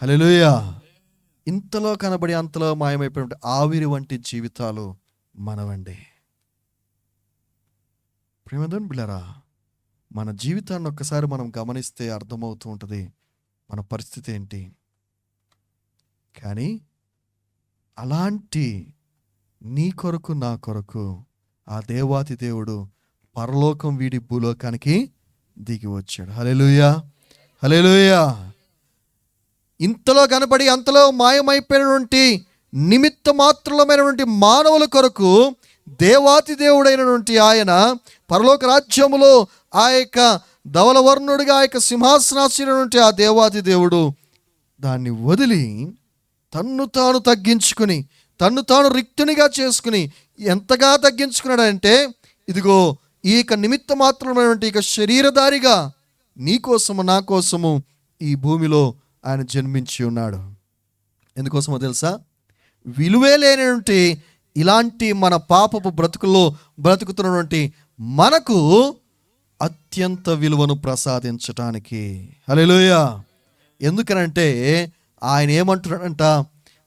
హల్లెలూయా. ఇంతలో కనబడి అంతలో మాయమైపోయిన ఆవిరి వంటి జీవితాలు మనవండి. ప్రేమదేవుని బిడ్డలారా, మన జీవితాన్ని ఒక్కసారి మనం గమనిస్తే అర్థమవుతూ ఉంటుంది మన పరిస్థితి ఏంటి. కానీ అలాంటి నీ కొరకు నా కొరకు ఆ దేవాతి దేవుడు పరలోకం వీడి భూలోకానికి దిగి వచ్చాడు. హల్లెలూయా. హల్లెలూయా. ఇంతలో కనబడి అంతలో మాయమైపోయినటువంటి నిమిత్త మాత్రమైనటువంటి మానవుల కొరకు దేవాతి దేవుడైనటువంటి ఆయన పరలోక రాజ్యములో ఆ యొక్క ధవలవర్ణుడిగా ఆ యొక్క సింహాసనాసీనుడైనటువంటి ఆ దేవాతి దేవుడు దాన్ని వదిలి తన్ను తాను తగ్గించుకుని తన్ను తాను రిక్తునిగా చేసుకుని ఎంతగా తగ్గించుకున్నాడంటే, ఇదిగో ఈ యొక్క నిమిత్త మాత్రమైనటువంటి ఇక శరీరధారిగా నీ కోసము నా కోసము ఈ భూమిలో ఆయన జన్మించి ఉన్నాడు. ఎందుకోసమో తెలుసా? విలువే లేనటువంటి ఇలాంటి మన పాపపు బ్రతుకుల్లో బ్రతుకుతున్నటువంటి మనకు అత్యంత విలువను ప్రసాదించటానికి. హల్లెలూయా. ఎందుకనంటే ఆయన ఏమంటున్నాడంట,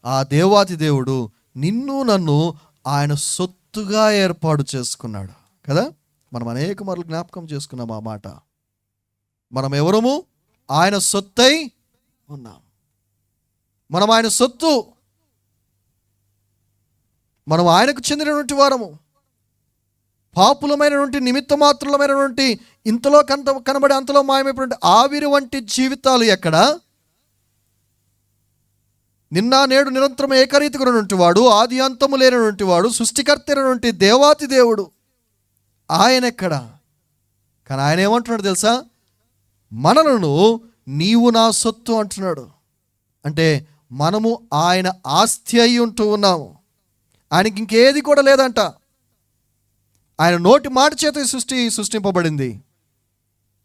ఆ దేవాతి దేవుడు నిన్ను నన్ను ఆయన సొత్తుగా ఏర్పాటు చేసుకున్నాడు కదా. మనం అనేక మార్లు జ్ఞాపకం చేసుకున్నాం ఆ మాట. మనం ఎవరము? ఆయన సొత్తై ఉన్నాం. మనం ఆయన సొత్తు, మనం ఆయనకు చెందినటువంటి వారము. పాపులమైనటువంటి నిమిత్త మాత్రమైనటువంటి ఇంతలో కనబడి అంతలో మాయమైనటువంటి ఆవిరి వంటి జీవితాలు ఎక్కడ? నిన్న నేడు నిరంతరం ఏకరీతిగా ఉన్నటువంటి వాడు, ఆది అంతము లేనటువంటి వాడు, సృష్టికర్త అయినటువంటి దేవాతి దేవుడు ఆయన ఎక్కడ? కానీ ఆయన ఏమంటున్నాడు తెలుసా? మనలను నీవు నా సొత్తు అంటున్నాడు. అంటే మనము ఆయన ఆస్తి అయి ఉంటూ ఉన్నాము. ఆయనకి ఇంకేది కూడా లేదంట. ఆయన నోటి మాట చేత సృష్టింపబడింది.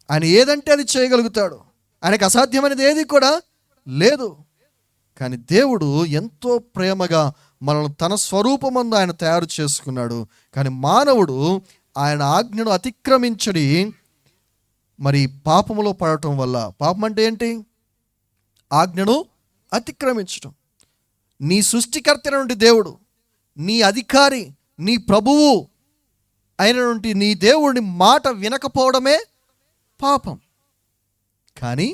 ఆయన ఏదంటే అది చేయగలుగుతాడు. ఆయనకు అసాధ్యమైనది ఏది కూడా లేదు. కానీ దేవుడు ఎంతో ప్రేమగా మనల్ని తన స్వరూపమందు ఆయన తయారు చేసుకున్నాడు. కానీ మానవుడు ఆయన ఆజ్ఞను అతిక్రమించడి మరి పాపములో పడటం వల్ల, పాపం అంటే ఏంటి? ఆజ్ఞను అతిక్రమించడం. నీ సృష్టికర్త అయినటువంటి దేవుడు, నీ అధికారి, నీ ప్రభువు అయినటువంటి నీ దేవుడి మాట వినకపోవడమే పాపం. కానీ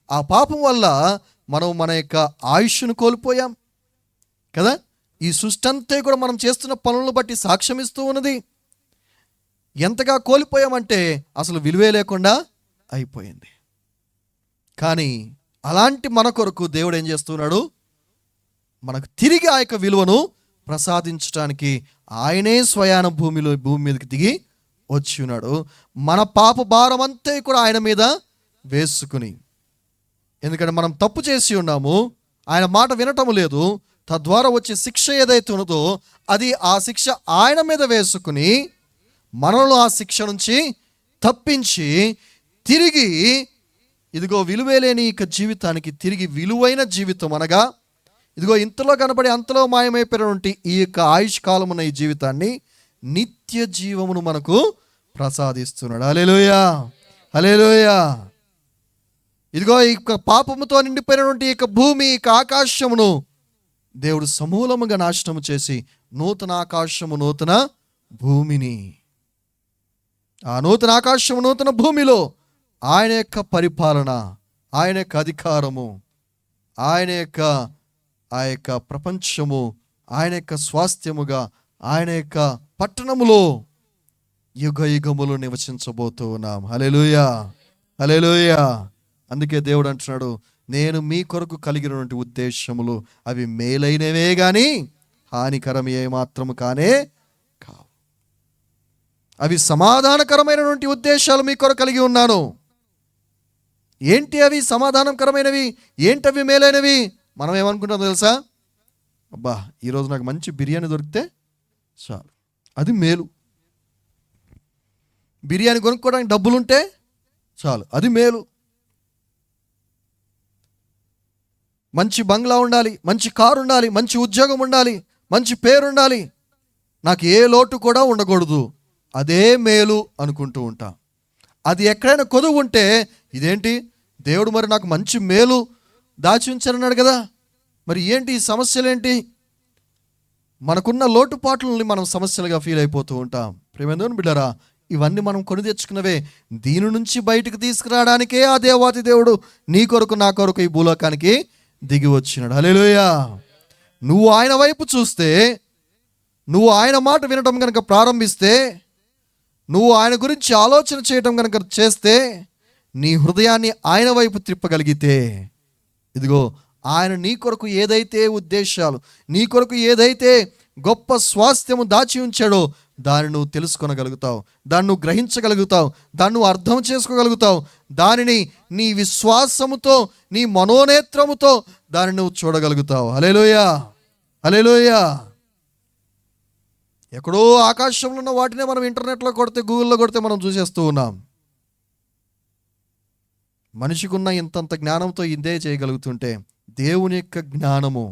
ఆ పాపం వల్ల మనం మన యొక్క ఆయుష్ను కోల్పోయాం కదా. ఈ సృష్టి అంతా కూడా మనం చేస్తున్న పనులను బట్టి సాక్ష్యం ఇస్తూ ఉన్నది. ఎంతగా కోల్పోయామంటే అసలు విలువే లేకుండా అయిపోయింది. కానీ అలాంటి మన కొరకు దేవుడు ఏం చేస్తున్నాడు? మనకు తిరిగి ఆ యొక్క విలువను ప్రసాదించడానికి ఆయనే స్వయాన భూమి మీదకి దిగి వచ్చి ఉన్నాడు. మన పాప భారం అంతా కూడా ఆయన మీద వేసుకుని. ఎందుకంటే మనం తప్పు చేసి ఉన్నాము, ఆయన మాట వినటం లేదు, తద్వారా వచ్చే శిక్ష ఏదైతే ఉన్నదో అది ఆ శిక్ష ఆయన మీద వేసుకుని మనలో ఆ శిక్ష నుంచి తప్పించి తిరిగి ఇదిగో విలువేలేని ఇక జీవితానికి తిరిగి విలువైన జీవితం అనగా ఇదిగో ఇంతలో కనబడి అంతలో మాయమైపోయినటువంటి ఈ యొక్క ఆయుష్ కాలమున్న ఈ జీవితాన్ని నిత్య జీవమును మనకు ప్రసాదిస్తున్నాడు. హల్లెలూయా, హల్లెలూయా. ఇదిగో ఈ పాపముతో నిండిపోయినటువంటి ఈ భూమి, ఈ ఆకాశమును దేవుడు సమూలముగా నాశనము చేసి నూతన ఆకాశము, నూతన భూమిని, ఆ నూతన ఆకాశము, నూతన భూమిలో ఆయన యొక్క పరిపాలన, ఆయన యొక్క అధికారము, ఆయన యొక్క ఆ యొక్క ప్రపంచము, ఆయన యొక్క స్వాస్థ్యముగా, ఆయన యొక్క పట్టణములో యుగ యుగములు నివసించబోతూ ఉన్నాం. హల్లెలూయా, హల్లెలూయా. అందుకే దేవుడు అంటున్నాడు, నేను మీ కొరకు కలిగినటువంటి ఉద్దేశములు అవి మేలైనవే గాని హానికరం ఏ మాత్రము కానే కావు. అవి సమాధానకరమైనటువంటి ఉద్దేశాలు మీ కొరకు కలిగి ఉన్నాను. ఏంటి అవి సమాధానకరమైనవి? ఏంటవి మేలైనవి? మనం ఏమనుకుంటాం తెలుసా? అబ్బా, ఈరోజు నాకు మంచి బిర్యానీ దొరికితే చాలు, అది మేలు. బిర్యానీ కొనుక్కోవడానికి డబ్బులుంటే చాలు, అది మేలు. మంచి బంగ్లా ఉండాలి, మంచి కారు ఉండాలి, మంచి ఉద్యోగం ఉండాలి, మంచి పేరు ఉండాలి, నాకు ఏ లోటు కూడా ఉండకూడదు, అదే మేలు అనుకుంటూ ఉంటా. అది ఎక్కడైనా కొదువు ఉంటే ఇదేంటి దేవుడు మరి నాకు మంచి మేలు దాచి ఉంచారన్నాడు కదా, మరి ఏంటి ఈ సమస్యలేంటి? మనకున్న లోటుపాట్లని మనం సమస్యలుగా ఫీల్ అయిపోతూ ఉంటాం. ప్రియమైన బిడ్డరా, ఇవన్నీ మనం కొని తెచ్చుకున్నవే. దీని నుంచి బయటకు తీసుకురావడానికే ఆ దేవాతి దేవుడు నీ కొరకు నా కొరకు ఈ భూలోకానికి దిగి వచ్చినాడు. హల్లెలూయా. నువ్వు ఆయన వైపు చూస్తే, నువ్వు ఆయన మాట వినడం కనుక ప్రారంభిస్తే, నువ్వు ఆయన గురించి ఆలోచన చేయడం కనుక చేస్తే, నీ హృదయాన్ని ఆయన వైపు తిప్పగలిగితే, ఇదిగో ఆయన నీ కొరకు ఏదైతే ఉద్దేశాలు, నీ కొరకు ఏదైతే గొప్ప స్వాస్థ్యము దాచి ఉంచాడో దాన్ని నువ్వు తెలుసుకొనగలుగుతావు, దాన్ని నువ్వు గ్రహించగలుగుతావు, దాన్ని నువ్వు అర్థం చేసుకోగలుగుతావు, దానిని నీ విశ్వాసముతో, నీ మనోనేత్రముతో దాన్ని నువ్వు చూడగలుగుతావు. హల్లెలూయా, హల్లెలూయా. ఎక్కడో ఆకాశంలో ఉన్న వాటినే మనం ఇంటర్నెట్లో కొడితే, గూగుల్లో కొడితే మనం చూసేస్తూ ఉన్నాం. మనిషికి ఉన్న ఇంతంత జ్ఞానంతో ఇదే చేయగలుగుతుంటే దేవుని యొక్క జ్ఞానము,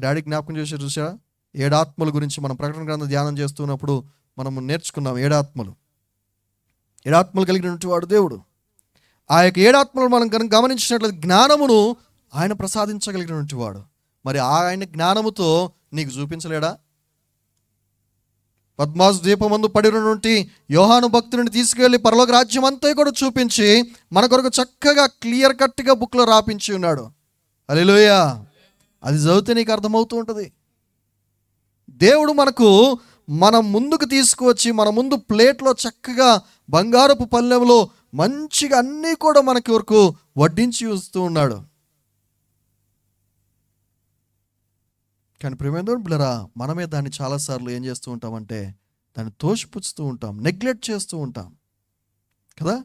డాడీ జ్ఞాపకం చేసి చూసా, 7 ఆత్మల గురించి మనం ప్రకటన గ్రంథం ధ్యానం చేస్తున్నప్పుడు మనం నేర్చుకున్నాం. 7 ఆత్మలు, 7 ఆత్మలు కలిగినటువంటి వాడు దేవుడు. ఆ యొక్క 7 ఆత్మలు మనం కనుక గమనించినట్లయితే జ్ఞానమును ఆయన ప్రసాదించగలిగినటువంటి వాడు. మరి ఆయన జ్ఞానముతో నీకు చూపించలేడా? పద్మాసు దీపమందు పడినటువంటి యోహాను భక్తుడిని తీసుకెళ్లి పరలోక రాజ్యం అంతా కూడా చూపించి మన కొరకు చక్కగా క్లియర్ కట్గా బుక్లో రాపించి ఉన్నాడు. హల్లెలూయా. అది చదివితే నీకు అర్థమవుతూ ఉంటుంది. దేవుడు మన ముందుకు తీసుకువచ్చి మన ముందు ప్లేట్లో చక్కగా బంగారపు పళ్ళెంలో మంచిగా అన్నీ కూడా మనకి వరకు వడ్డించి వస్తూ ఉన్నాడు. కానీ ప్రియమైన బిడ్డలారా, మనమే దాన్ని చాలాసార్లు ఏం చేస్తూ ఉంటామంటే దాన్ని తోసిపుచ్చుతూ ఉంటాం, నెగ్లెక్ట్ చేస్తూ ఉంటాం కదా.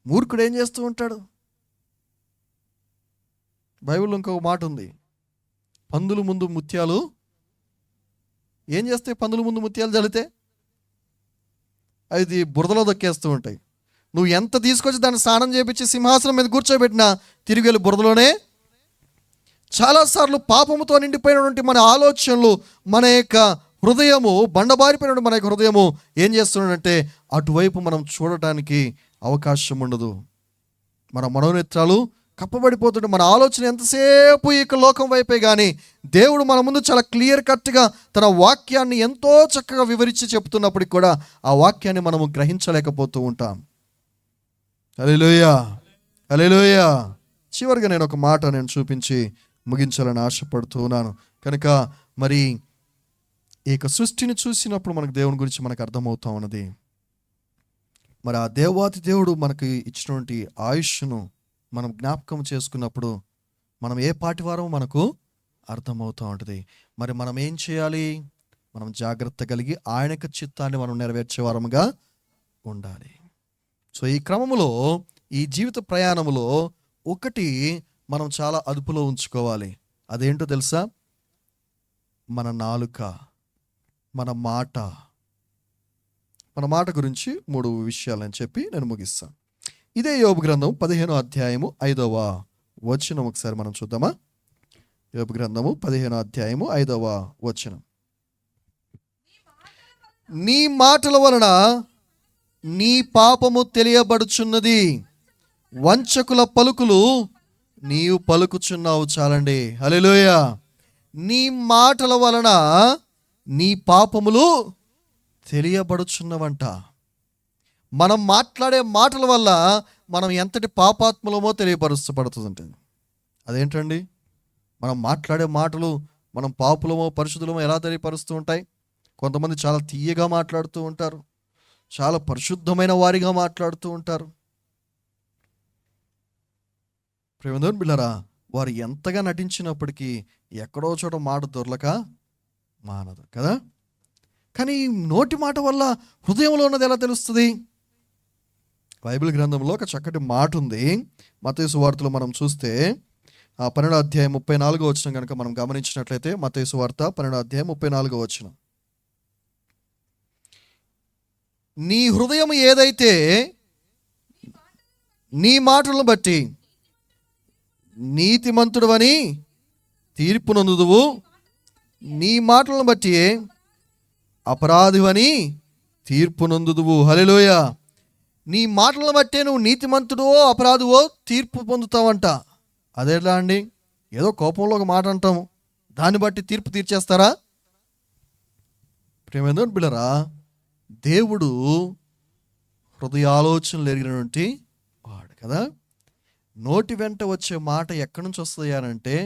మూర్ఖుడు ఏం చేస్తూ ఉంటాడు? బైబిల్లో ఇంకొక మాట ఉంది, పందులు ముందు ముత్యాలు ఏం చేస్తాయి? పందుల ముందు ముత్యాలు చల్లితే అది బురదలో దొక్కేస్తూ ఉంటాయి. నువ్వు ఎంత తీసుకొచ్చి దాన్ని స్నానం చేయించి సింహాసనం మీద కూర్చోబెట్టినా తిరిగి వెళ్ళి బురదలోనే. చాలాసార్లు పాపముతో నిండిపోయినటువంటి మన ఆలోచనలు, మన యొక్క హృదయము, బండబారిపోయిన మన యొక్క హృదయము ఏం చేస్తున్నాడంటే అటువైపు మనం చూడటానికి అవకాశం ఉండదు. మన మనోనేత్రాలు కప్పబడిపోతుంటే మన ఆలోచన ఎంతసేపు ఈ లోకం వైపే. కానీ దేవుడు మన ముందు చాలా క్లియర్ కట్గా తన వాక్యాన్ని ఎంతో చక్కగా వివరించి చెప్తున్నప్పటికి కూడా ఆ వాక్యాన్ని మనము గ్రహించలేకపోతూ ఉంటాం. హల్లెలూయా, హల్లెలూయా. చివరిగా నేను ఒక మాట చూపించి ముగించాలని ఆశపడుతూ ఉన్నాను. కనుక మరి ఈ యొక్క సృష్టిని చూసినప్పుడు మనకు దేవుని గురించి మనకు అర్థమవుతా ఉన్నది. మరి ఆ దేవాతి దేవుడు మనకి ఇచ్చినటువంటి ఆయుష్ను మనం జ్ఞాపకం చేసుకున్నప్పుడు మనం ఏ పాటి వారో మనకు అర్థమవుతూ ఉంటుంది. మరి మనం ఏం చేయాలి? మనం జాగ్రత్త కలిగి ఆయన యొక్క చిత్తాన్ని మనం నెరవేర్చే వారముగా ఉండాలి. సో ఈ క్రమములో, ఈ జీవిత ప్రయాణములో ఒకటి మనం చాలా అదుపులో ఉంచుకోవాలి. అదేంటో తెలుసా? మన నాలుక, మన మాట. మన మాట గురించి 3 విషయాలని చెప్పి నేను ముగిస్తాను. ఇదే యోబు గ్రంథం 15వ అధ్యాయము 5వ వచనం ఒకసారి మనం చూద్దామా? యోబు గ్రంథము 15వ అధ్యాయము 5వ వచనం. నీ మాటల వలన నీ పాపము తెలియబడుచున్నది, వంచకుల పలుకులు నీవు పలుకుచున్నావు. చాలండి. హల్లెలూయా. నీ మాటల వలన నీ పాపములు తెలియబడుచున్నవంట. మనం మాట్లాడే మాటల వల్ల మనం ఎంతటి పాపాత్ములమో తెలియపరచబడుతుందంటే, అదేంటండి? మనం మాట్లాడే మాటలు మనం పాపులమో పరిశుద్ధులమో ఎలా తెలియపరుస్తూ ఉంటాయి? కొంతమంది చాలా తీయగా మాట్లాడుతూ ఉంటారు, చాలా పరిశుద్ధమైన వారిగా మాట్లాడుతూ ఉంటారు. ప్రియమైన బిడ్డలారా, వారు ఎంతగా నటించినప్పటికీ ఎక్కడో చోట మాట దొరలక మానదు కదా. కానీ నోటి మాట వల్ల హృదయంలో ఉన్నది ఎలా తెలుస్తుంది? బైబిల్ గ్రంథంలో ఒక చక్కటి మాట ఉంది. మత్తయి సువార్తలో మనం చూస్తే 12వ అధ్యాయం 34వ వచనం కనుక మనం గమనించినట్లయితే, మత్తయి సువార్త 12వ అధ్యాయం 34వ వచనం. నీ హృదయం ఏదైతే నీ మాటలను బట్టి నీతిమంతుడవని తీర్పు నొందుదువు, నీ మాటలను బట్టి అపరాధివని తీర్పు నొందుదువు. హల్లెలూయా. నీ మాటలను బట్టే నువ్వు నీతిమంతుడో అపరాధువో తీర్పు పొందుతావంట. అదేలా అండి? ఏదో కోపంలో ఒక మాట అంటాము, దాన్ని బట్టి తీర్పు తీర్చేస్తారా? ప్రియమైన బిడ్డలారా, దేవుడు హృదయాలోచనలు ఎరిగినటువంటి వాడు కదా. నోటి వెంట వచ్చే మాట ఎక్కడి నుంచి వస్తుంది అంటే,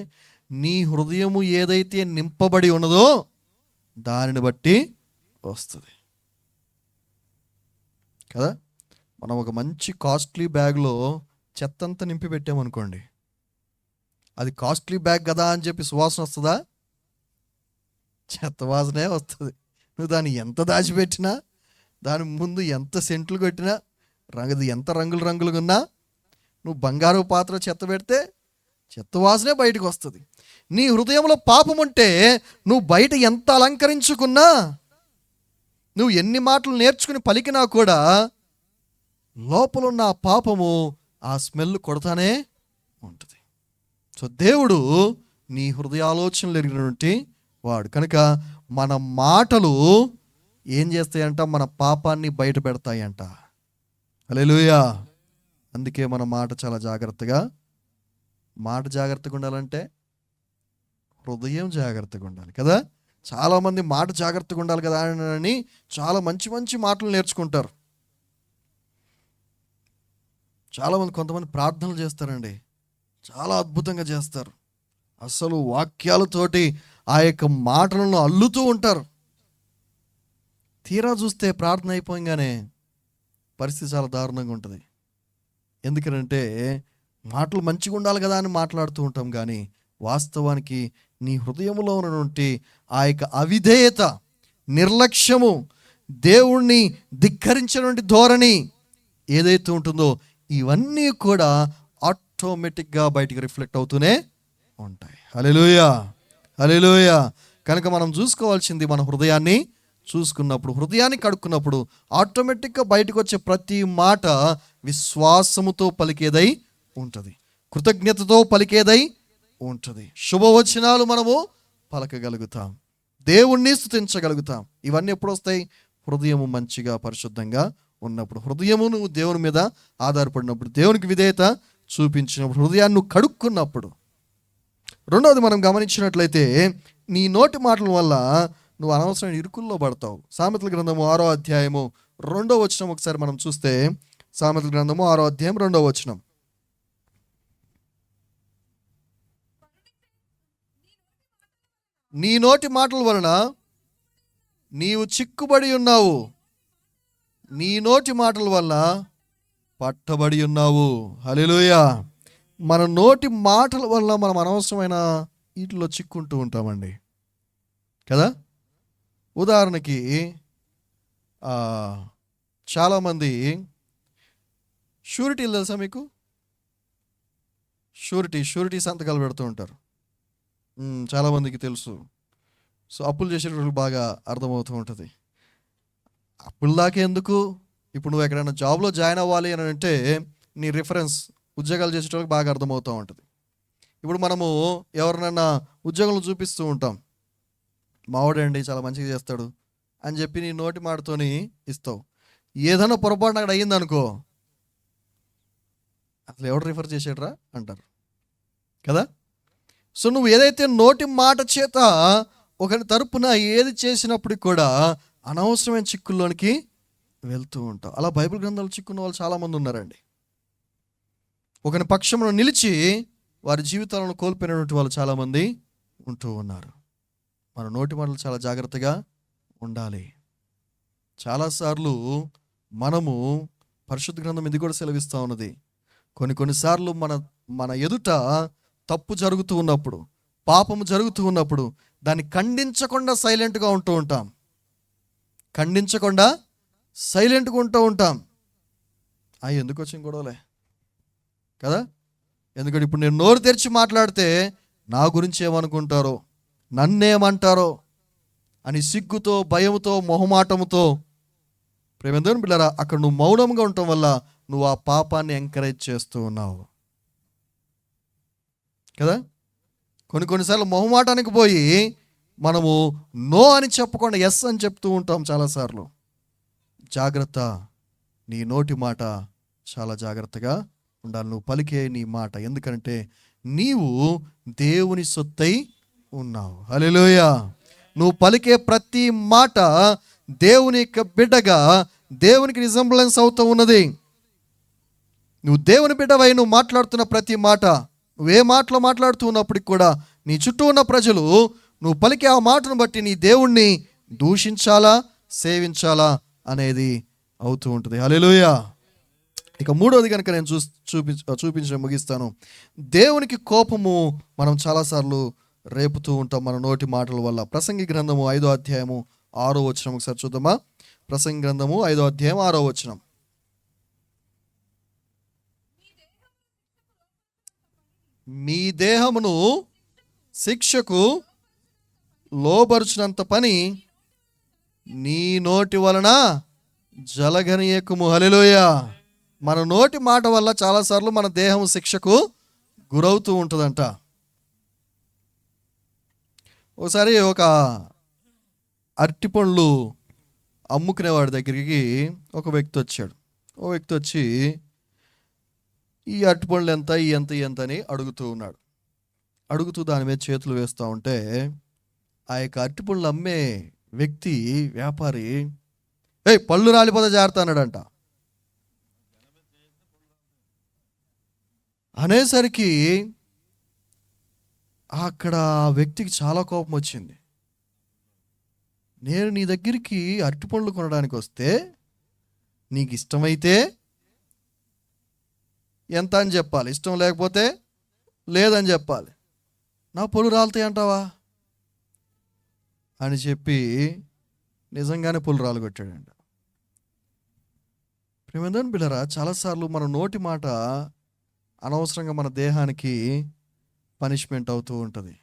నీ హృదయము ఏదైతే నింపబడి ఉన్నదో దానిని బట్టి వస్తుంది కదా. మనం ఒక మంచి కాస్ట్లీ బ్యాగ్లో చెత్తంతా నింపి పెట్టామనుకోండి, అది కాస్ట్లీ బ్యాగ్ కదా అని చెప్పి సువాసన వస్తుందా? చెత్త వాసనే వస్తుంది. నువ్వు దాన్ని ఎంత దాచిపెట్టినా, దాని ముందు ఎంత సెంట్లు కొట్టినా, ఎంత రంగులుగా ఉన్నా, నువ్వు బంగారు పాత్ర చెత్త పెడితే చెత్త వాసనే బయటకు వస్తుంది. నీ హృదయంలో పాపం ఉంటే నువ్వు బయట ఎంత అలంకరించుకున్నా, నువ్వు ఎన్ని మాటలు నేర్చుకుని పలికినా కూడా లోపల ఉన్న ఆ పాపము ఆ స్మెల్ కొడతానే ఉంటుంది. సో దేవుడు నీ హృదయాలోచనలు ఎరిగినటువంటి వాడు కనుక మన మాటలు ఏం చేస్తాయంట? మన పాపాన్ని బయట పెడతాయంట. హల్లెలూయా. అందుకే మన మాట చాలా జాగ్రత్తగా ఉండాలంటే హృదయం జాగ్రత్తగా ఉండాలి కదా. చాలామంది మాట జాగ్రత్తగా ఉండాలి కదా అని చాలా మంచి మాటలు నేర్చుకుంటారు. చాలామంది కొంతమంది ప్రార్థనలు చేస్తారండి, చాలా అద్భుతంగా చేస్తారు. అసలు వాక్యాలతోటి ఆ యొక్క మాటలను అల్లుతూ ఉంటారు. తీరా చూస్తే ప్రార్థన అయిపోగానే పరిస్థితి చాలా దారుణంగా ఉంటుంది. ఎందుకంటే మాటలు మంచిగా ఉండాలి కదా అని మాట్లాడుతూ ఉంటాం, కానీ వాస్తవానికి నీ హృదయంలో ఉన్నటువంటి ఆ యొక్క అవిధేయత, నిర్లక్ష్యము, దేవుణ్ణి ధిక్కరించినటువంటి ధోరణి ఏదైతే ఉంటుందో ఇవన్నీ కూడా ఆటోమేటిక్గా బయటికి రిఫ్లెక్ట్ అవుతూనే ఉంటాయి. హల్లెలూయా, హల్లెలూయా. కనుక మనం చూసుకోవాల్సింది మన హృదయాన్ని చూసుకున్నప్పుడు, హృదయాన్ని కడుక్కున్నప్పుడు ఆటోమేటిక్గా బయటకు వచ్చే ప్రతి మాట విశ్వాసముతో పలికేదై ఉంటుంది, కృతజ్ఞతతో పలికేదై ఉంటుంది. శుభవచనాలు మనము పలకగలుగుతాం, దేవుణ్ణి స్తుతించగలుగుతాం. ఇవన్నీ ఎప్పుడు వస్తాయి? హృదయము మంచిగా పరిశుద్ధంగా ఉన్నప్పుడు, హృదయము నువ్వు దేవుని మీద ఆధారపడినప్పుడు, దేవునికి విధేయత చూపించినప్పుడు, హృదయాన్ని నువ్వు కడుక్కున్నప్పుడు. రెండవది మనం గమనించినట్లయితే, నీ నోటి మాటల వల్ల నువ్వు అనవసరమైన ఇరుకుల్లో పడతావు. సామెతల గ్రంథము 6వ అధ్యాయము 2వ వచనం ఒకసారి మనం చూస్తే, సామెతల గ్రంథము 6వ అధ్యాయం 2వ వచనం. నీ నోటి మాటల వలన నీవు చిక్కుబడి ఉన్నావు, నీ నోటి మాటల వల్ల పట్టబడి ఉన్నావు. హల్లెలూయా. మన నోటి మాటల వల్ల మనం అనవసరమైన వీటిలో చిక్కుంటూ ఉంటామండి కదా. ఉదాహరణకి చాలామంది షూరిటీలు తెలుసా మీకు? షూరిటీ సంతకాలు పెడుతూ ఉంటారు. చాలామందికి తెలుసు. సో అప్పులు చేసేటప్పుడు బాగా అర్థమవుతూ ఉంటుంది. అప్పుల దాకా ఎందుకు, ఇప్పుడు నువ్వు ఎక్కడైనా జాబ్లో జాయిన్ అవ్వాలి అని అంటే నీ రిఫరెన్స్ ఉద్యోగాలు చేసేటోళ్ళకి బాగా అర్థమవుతూ ఉంటుంది. ఇప్పుడు మనము ఎవరినైనా ఉద్యోగంలో చూపిస్తూ ఉంటాం, మావాడండి చాలా మంచిగా చేస్తాడు అని చెప్పి నీ నోటి మాటతోని ఇస్తావు. ఏదైనా పొరపాటు అక్కడ అయ్యిందనుకో, అసలు ఎవడు రిఫర్ చేసాడురా అంటారు కదా. సో నువ్వు ఏదైతే నోటి మాట చేత ఒకరి తరపున ఏది చేసినప్పటికి కూడా అనవసరమైన చిక్కుల్లోనికి వెళ్తూ ఉంటావు. అలా బైబిల్ గ్రంథాలు చిక్కున్న వాళ్ళు చాలామంది ఉన్నారండి. ఒకరి పక్షంలో నిలిచి వారి జీవితాలను కోల్పోయినటువంటి వాళ్ళు చాలామంది ఉంటూ ఉన్నారు. మన నోటి మాటలు చాలా జాగ్రత్తగా ఉండాలి. చాలాసార్లు మనము పరిశుద్ధ గ్రంథం ఇది కూడా సెలవిస్తూ ఉన్నది, కొన్నిసార్లు మన ఎదుట తప్పు జరుగుతూ ఉన్నప్పుడు, పాపము జరుగుతూ ఉన్నప్పుడు దాన్ని ఖండించకుండా సైలెంట్గా ఉంటూ ఉంటాం. ఖండించకుండా సైలెంట్గా ఉంటూ ఉంటాం. ఎందుకు వచ్చిన గొడవలే కదా. ఎందుకంటే ఇప్పుడు నేను నోరు తెరిచి మాట్లాడితే నా గురించి ఏమనుకుంటారో, నన్నేమంటారో అని సిగ్గుతో, భయంతో, మొహమాటముతో ప్రేమేంద్రుని బిడ్డలారా, అక్కడ నువ్వు మౌనంగా ఉండటం వల్ల నువ్వు ఆ పాపాన్ని ఎంకరేజ్ చేస్తూ ఉన్నావు కదా. కొన్నిసార్లు మొహమాటానికి పోయి మనము నో అని చెప్పకుండా ఎస్ అని చెప్తూ ఉంటాం చాలాసార్లు. జాగ్రత్త, నీ నోటి మాట చాలా జాగ్రత్తగా ఉండాలి. నువ్వు పలికే నీ మాట, ఎందుకంటే నీవు దేవుని సొత్తై ఉన్నావు. హల్లెలూయా. నువ్వు పలికే ప్రతి మాట దేవుని యొక్క బిడ్డగా దేవునికి రిజంబ్లెన్స్ అవుతూ ఉన్నది. నువ్వు దేవుని బిడ్డవై నువ్వు మాట్లాడుతున్న ప్రతి మాట, నువ్వే మాటలో మాట్లాడుతూ ఉన్నప్పటికి కూడా నీ చుట్టూ ఉన్న ప్రజలు నువ్వు పలికే ఆ మాటను బట్టి నీ దేవుణ్ణి దూషించాలా, సేవించాలా అనేది అవుతూ ఉంటుంది. హల్లెలూయా. ఇక మూడోది కనుక నేను చూపించడం ముగిస్తాను. దేవునికి కోపము మనం చాలాసార్లు రేపుతూ ఉంటాం మన నోటి మాటల వల్ల. ప్రసంగి గ్రంథము 5వ అధ్యాయము 6వ వచనం ఒకసారి చూద్దామా. ప్రసంగి గ్రంథము 5వ అధ్యాయం 6వ వచనం. మీ దేహమును శిక్షకు లోబరుచినంత పని నీ నోటి వలన జలగనీయకుము. హల్లెలూయా. మన నోటి మాట వల్ల చాలాసార్లు మన దేహం శిక్షకు గురవుతూ ఉంటుందంట. ఒకసారి ఒక అరటిపండ్లు అమ్ముకునేవాడి దగ్గరికి ఒక వ్యక్తి వచ్చాడు. ఓ వ్యక్తి వచ్చి ఈ అరటిపండ్లు ఎంత, ఈ ఎంత అని అడుగుతూ ఉన్నాడు. అడుగుతూ దాని మీద చేతులు వేస్తూ ఉంటే ఆ యొక్క అరటిపండ్లు అమ్మే వ్యక్తి, వ్యాపారి, పళ్ళు రాలిపోతే జాగ్రత్త అన్నాడంట. అనేసరికి అక్కడ ఆ వ్యక్తికి చాలా కోపం వచ్చింది. నేను నీ దగ్గరికి అరటిపండ్లు కొనడానికి వస్తే నీకు ఇష్టమైతే ఎంత అని చెప్పాలి, ఇష్టం లేకపోతే లేదని చెప్పాలి. నా పళ్ళు రాలుతాయి అంటావా అని చెప్పి నిజంగానే పళ్ళు రాలగొట్టాడంట. ప్రేమేంద్రుని బిడ్డలారా, చాలాసార్లు మన నోటి మాట అనవసరంగా మన దేహానికి పనిష్మెంట్ అవుతూ ఉంటుంది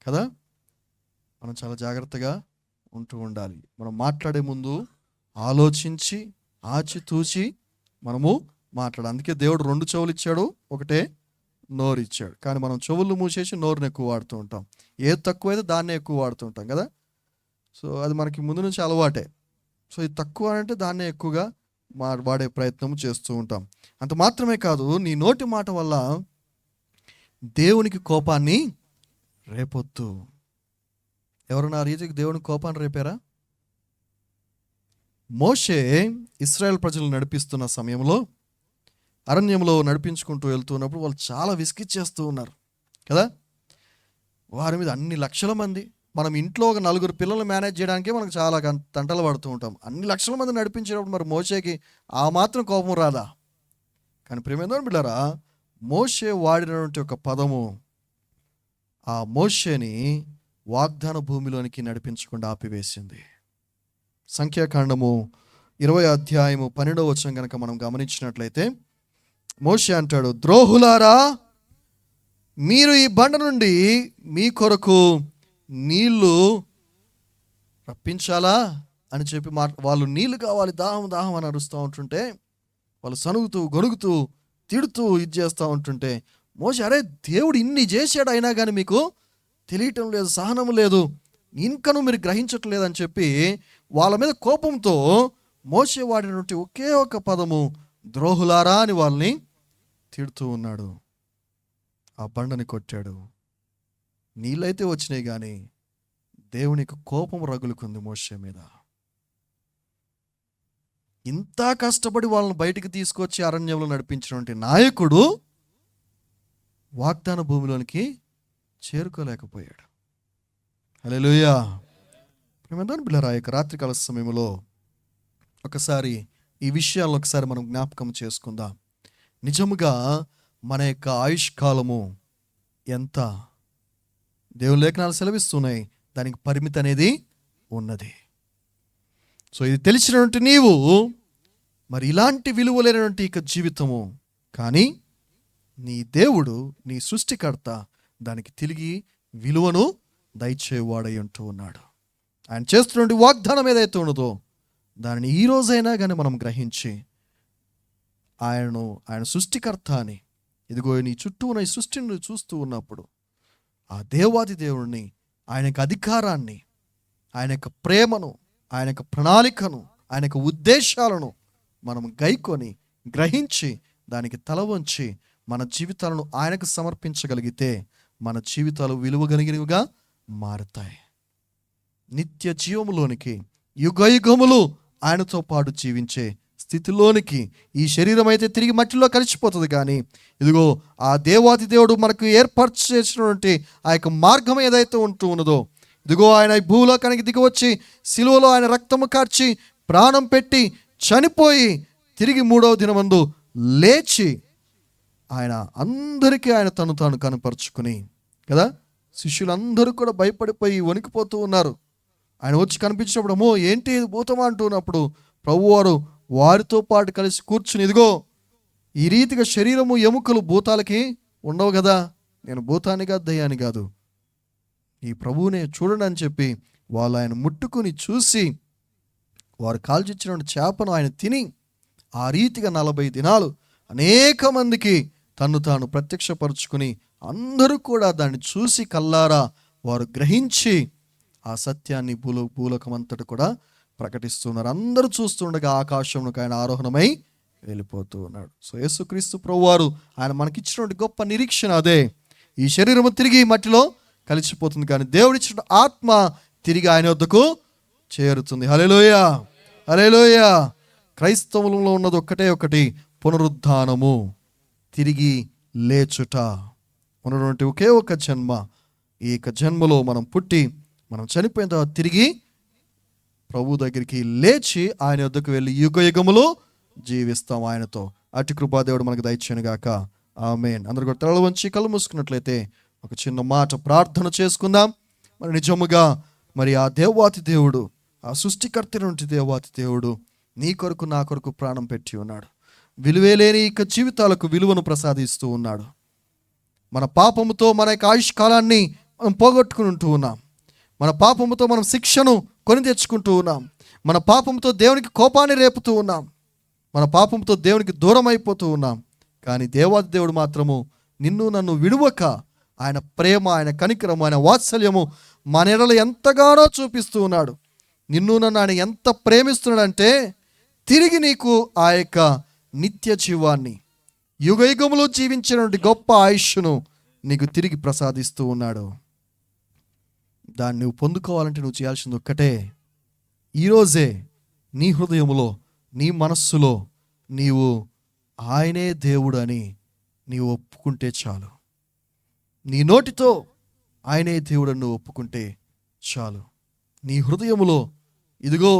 కదా. మనం చాలా జాగ్రత్తగా ఉంటూ ఉండాలి. మనం మాట్లాడే ముందు ఆలోచించి ఆచితూచి మనము మాట్లాడాలి. అందుకే దేవుడు 2 చెవులు ఇచ్చాడు, ఒకటే నోరు ఇచ్చాడు. కానీ మనం చెవులు మూసేసి నోరుని ఎక్కువ వాడుతూ ఉంటాం. ఏది తక్కువైతే దాన్నే ఎక్కువ వాడుతూ ఉంటాం కదా. సో అది మనకి ముందు నుంచి అలవాటే. సో ఇది తక్కువ అంటే దాన్నే ఎక్కువగా వాడే ప్రయత్నం చేస్తూ ఉంటాం. అంత మాత్రమే కాదు, నీ నోటి మాట వల్ల దేవునికి కోపాన్ని రేపొద్దు. ఎవరన్నా ఆ రీతికి దేవునికి కోపాన్ని రేపారా? మోషే ఇశ్రాయేల్ ప్రజలు నడిపిస్తున్న సమయంలో అరణ్యంలో నడిపించుకుంటూ వెళ్తున్నప్పుడు వాళ్ళు చాలా విసిగిచ్చేస్తూ ఉన్నారు కదా. వారి మీద అన్ని లక్షల మంది, మనం ఇంట్లో ఒక 4 పిల్లలు మేనేజ్ చేయడానికే మనకు చాలా తంటలు పడుతూ ఉంటాం. అన్ని లక్షల మంది నడిపించేటప్పుడు మరి మోషేకి ఆ మాత్రం కోపం రాదా? కానీ ప్రియమైన బిడ్డలారా, మోషే వాడినటువంటి ఒక పదము ఆ మోషేని వాగ్దాన భూమిలోనికి నడిపించకుండా ఆపివేసింది. సంఖ్యాకాండము 20వ అధ్యాయము 12వ వచనం కనుక మనం గమనించినట్లయితే మోషే అంటాడు, ద్రోహులారా, మీరు ఈ బండ నుండి మీ కొరకు నీళ్లు రప్పించాలా అని చెప్పి వాళ్ళు నీళ్లు కావాలి, దాహం దాహం అని అరుస్తూ ఉంటుంటే, వాళ్ళు సనుగుతూ గొనుగుతూ తిడుతూ ఇది చేస్తూ ఉంటుంటే మోషే, అరే దేవుడు ఇన్ని చేశాడు అయినా కానీ మీకు తెలియటం లేదు, సహనం లేదు, ఇంకనూ మీరు గ్రహించట్లేదు అని చెప్పి వాళ్ళ మీద కోపంతో మోషే వాడినటువంటి ఒకే ఒక పదము ద్రోహులారా అని వాళ్ళని తిడుతూ ఉన్నాడు. ఆ బండని కొట్టాడు. నీళ్ళైతే వచ్చినాయి కానీ దేవునికి కోపం రగులుకుంది మోషే మీద. ఇంత కష్టపడి వాళ్ళని బయటికి తీసుకొచ్చి అరణ్యంలో నడిపించినటువంటి నాయకుడు వాగ్దాన భూమిలోనికి చేరుకోలేకపోయాడు. హల్లెలూయా. ప్రియమైన బిడ్డలారా, రాత్రికాల సమయంలో ఒకసారి ఈ విషయాలను ఒకసారి మనం జ్ఞాపకం చేసుకుందాం. నిజముగా మన యొక్క ఆయుష్కాలము ఎంత? దేవుని లేఖనాలు సెలవిస్తున్నాయి, దానికి పరిమితి అనేది ఉన్నది. సో ఇది తెలిసినటువంటి నీవు మరి ఇలాంటి విలువ లేనటువంటి ఇక జీవితము, కానీ నీ దేవుడు నీ సృష్టికర్త దానికి తిరిగి విలువను దయచేవాడై ఉంటూ ఉన్నాడు. ఆయన చేస్తున్నటువంటి వాగ్దానం ఏదైతే ఉన్నదో దానిని ఈ రోజైనా కానీ మనం గ్రహించి ఆయన సృష్టికర్త అని, ఇదిగో నీ చుట్టూ ఉన్న ఈ సృష్టిని చూస్తూ ఉన్నప్పుడు ఆ దేవాది దేవుడిని, ఆయన యొక్క అధికారాన్ని, ఆయన యొక్క ప్రేమను, ఆయన యొక్క ప్రణాళికను, ఆయన యొక్క ఉద్దేశాలను మనం గైకొని గ్రహించి దానికి తల వంచి మన జీవితాలను ఆయనకు సమర్పించగలిగితే మన జీవితాలు విలువ కలిగినవిగా మారుతాయి. నిత్య జీవములోనికి యుగయుగములు ఆయనతో పాటు జీవించే స్థితిలోనికి ఈ శరీరం అయితే తిరిగి మట్టిలో కలిసిపోతుంది, కానీ ఇదిగో ఆ దేవాది దేవుడు మనకు ఏర్పాటు చేసినటువంటి ఆ యొక్క మార్గం ఏదైతే ఉంటూ ఉన్నదో, ఇదిగో ఆయన ఈ భూలోకానికి దిగి వచ్చి సిలువలో ఆయన రక్తము కార్చి ప్రాణం పెట్టి చనిపోయి తిరిగి 3వ దినమందు లేచి ఆయన అందరికీ ఆయన తను తాను కనపరుచుకుని కదా, శిష్యులందరూ కూడా భయపడిపోయి వణికిపోతూ ఉన్నారు. ఆయన వచ్చి కనిపించినప్పుడు అమ్మో ఏంటి ఇది భూతమా అంటున్నప్పుడు ప్రభువారు వారితో పాటు కలిసి కూర్చుని, ఇదిగో ఈ రీతిగా శరీరము ఎముకలు భూతాలకి ఉండవు కదా, నేను భూతాన్ని కాదు దయ్యాన్ని కాదు, ఈ ప్రభువునే చూడండి అని చెప్పి వాళ్ళు ఆయన ముట్టుకుని చూసి వారు కాల్చిచ్చినటువంటి చేపను ఆయన తిని ఆ రీతిగా 40 దినాలు అనేక మందికి తన్ను తాను ప్రత్యక్షపరుచుకుని అందరూ కూడా దాన్ని చూసి కల్లారా వారు గ్రహించి ఆ సత్యాన్ని భూలోకం అంతటా కూడా ప్రకటిస్తున్నారు. అందరూ చూస్తుండగా ఆకాశంలోకి ఆయన ఆరోహణమై వెళ్ళిపోతూ ఉన్నాడు. సో యేసుక్రీస్తు ప్రభువారు ఆయన మనకిచ్చినటువంటి గొప్ప నిరీక్షణ అదే. ఈ శరీరము తిరిగి మట్టిలో కలిసిపోతుంది, కానీ దేవుడిచ్చిన ఆత్మ తిరిగి ఆయన వద్దకు చేరుతుంది. హల్లెలూయా, హల్లెలూయా. క్రైస్తవులలో ఉన్నది ఒకటి పునరుద్ధానము, తిరిగి లేచుట. ఉన్నటువంటి ఒకే ఒక జన్మ. ఈ యొక్క జన్మలో మనం పుట్టి మనం చనిపోయిన తర్వాత తిరిగి ప్రభు దగ్గరికి లేచి ఆయన వద్దకు వెళ్ళి యుగయుగములో జీవిస్తాం ఆయనతో. అటు కృపాదేవుడు మనకు దయచేయను గాక. ఆమేన్. అందరూ కూడా తలలు వంచి కళ్ళు మూసుకున్నట్లయితే ఒక చిన్న మాట ప్రార్థన చేసుకుందాం. మరి నిజముగా మరి ఆ దేవాతి దేవుడు, ఆ సృష్టికర్త నుండి దేవాతి దేవుడు నీ కొరకు నా కొరకు ప్రాణం పెట్టి ఉన్నాడు. విలువేలేని ఇక జీవితాలకు విలువను ప్రసాదిస్తూ ఉన్నాడు. మన పాపముతో మన యొక్క ఆయుష్కాలాన్ని మనం పోగొట్టుకుని ఉంటూ ఉన్నాం. మన పాపముతో మనం శిక్షను కొని తెచ్చుకుంటూ ఉన్నాం. మన పాపంతో దేవునికి కోపాన్ని రేపుతూ ఉన్నాం. మన పాపంతో దేవునికి దూరం అయిపోతూ ఉన్నాం. కానీ దేవాది దేవుడు మాత్రము నిన్ను నన్ను విడువక ఆయన ప్రేమ, ఆయన కనికరము, ఆయన వాత్సల్యము మన ఎడల ఎంతగానో చూపిస్తూ ఉన్నాడు. నిన్ను నన్ను ఆయన ఎంత ప్రేమిస్తున్నాడంటే తిరిగి నీకు ఆ యొక్క నిత్య జీవాన్ని, యుగయుగములో జీవించినటువంటి గొప్ప ఆయుష్ను నీకు తిరిగి ప్రసాదిస్తూ ఉన్నాడు. దాన్ని నువ్వు పొందుకోవాలంటే నువ్వు చేయాల్సింది ఒక్కటే. ఈరోజే నీ హృదయములో, నీ మనస్సులో నీవు ఆయనే దేవుడు అని నీవు ఒప్పుకుంటే చాలు. నీ నోటితో ఆయనే దేవుడు అని నువ్వు ఒప్పుకుంటే చాలు. నీ హృదయములో ఇదిగో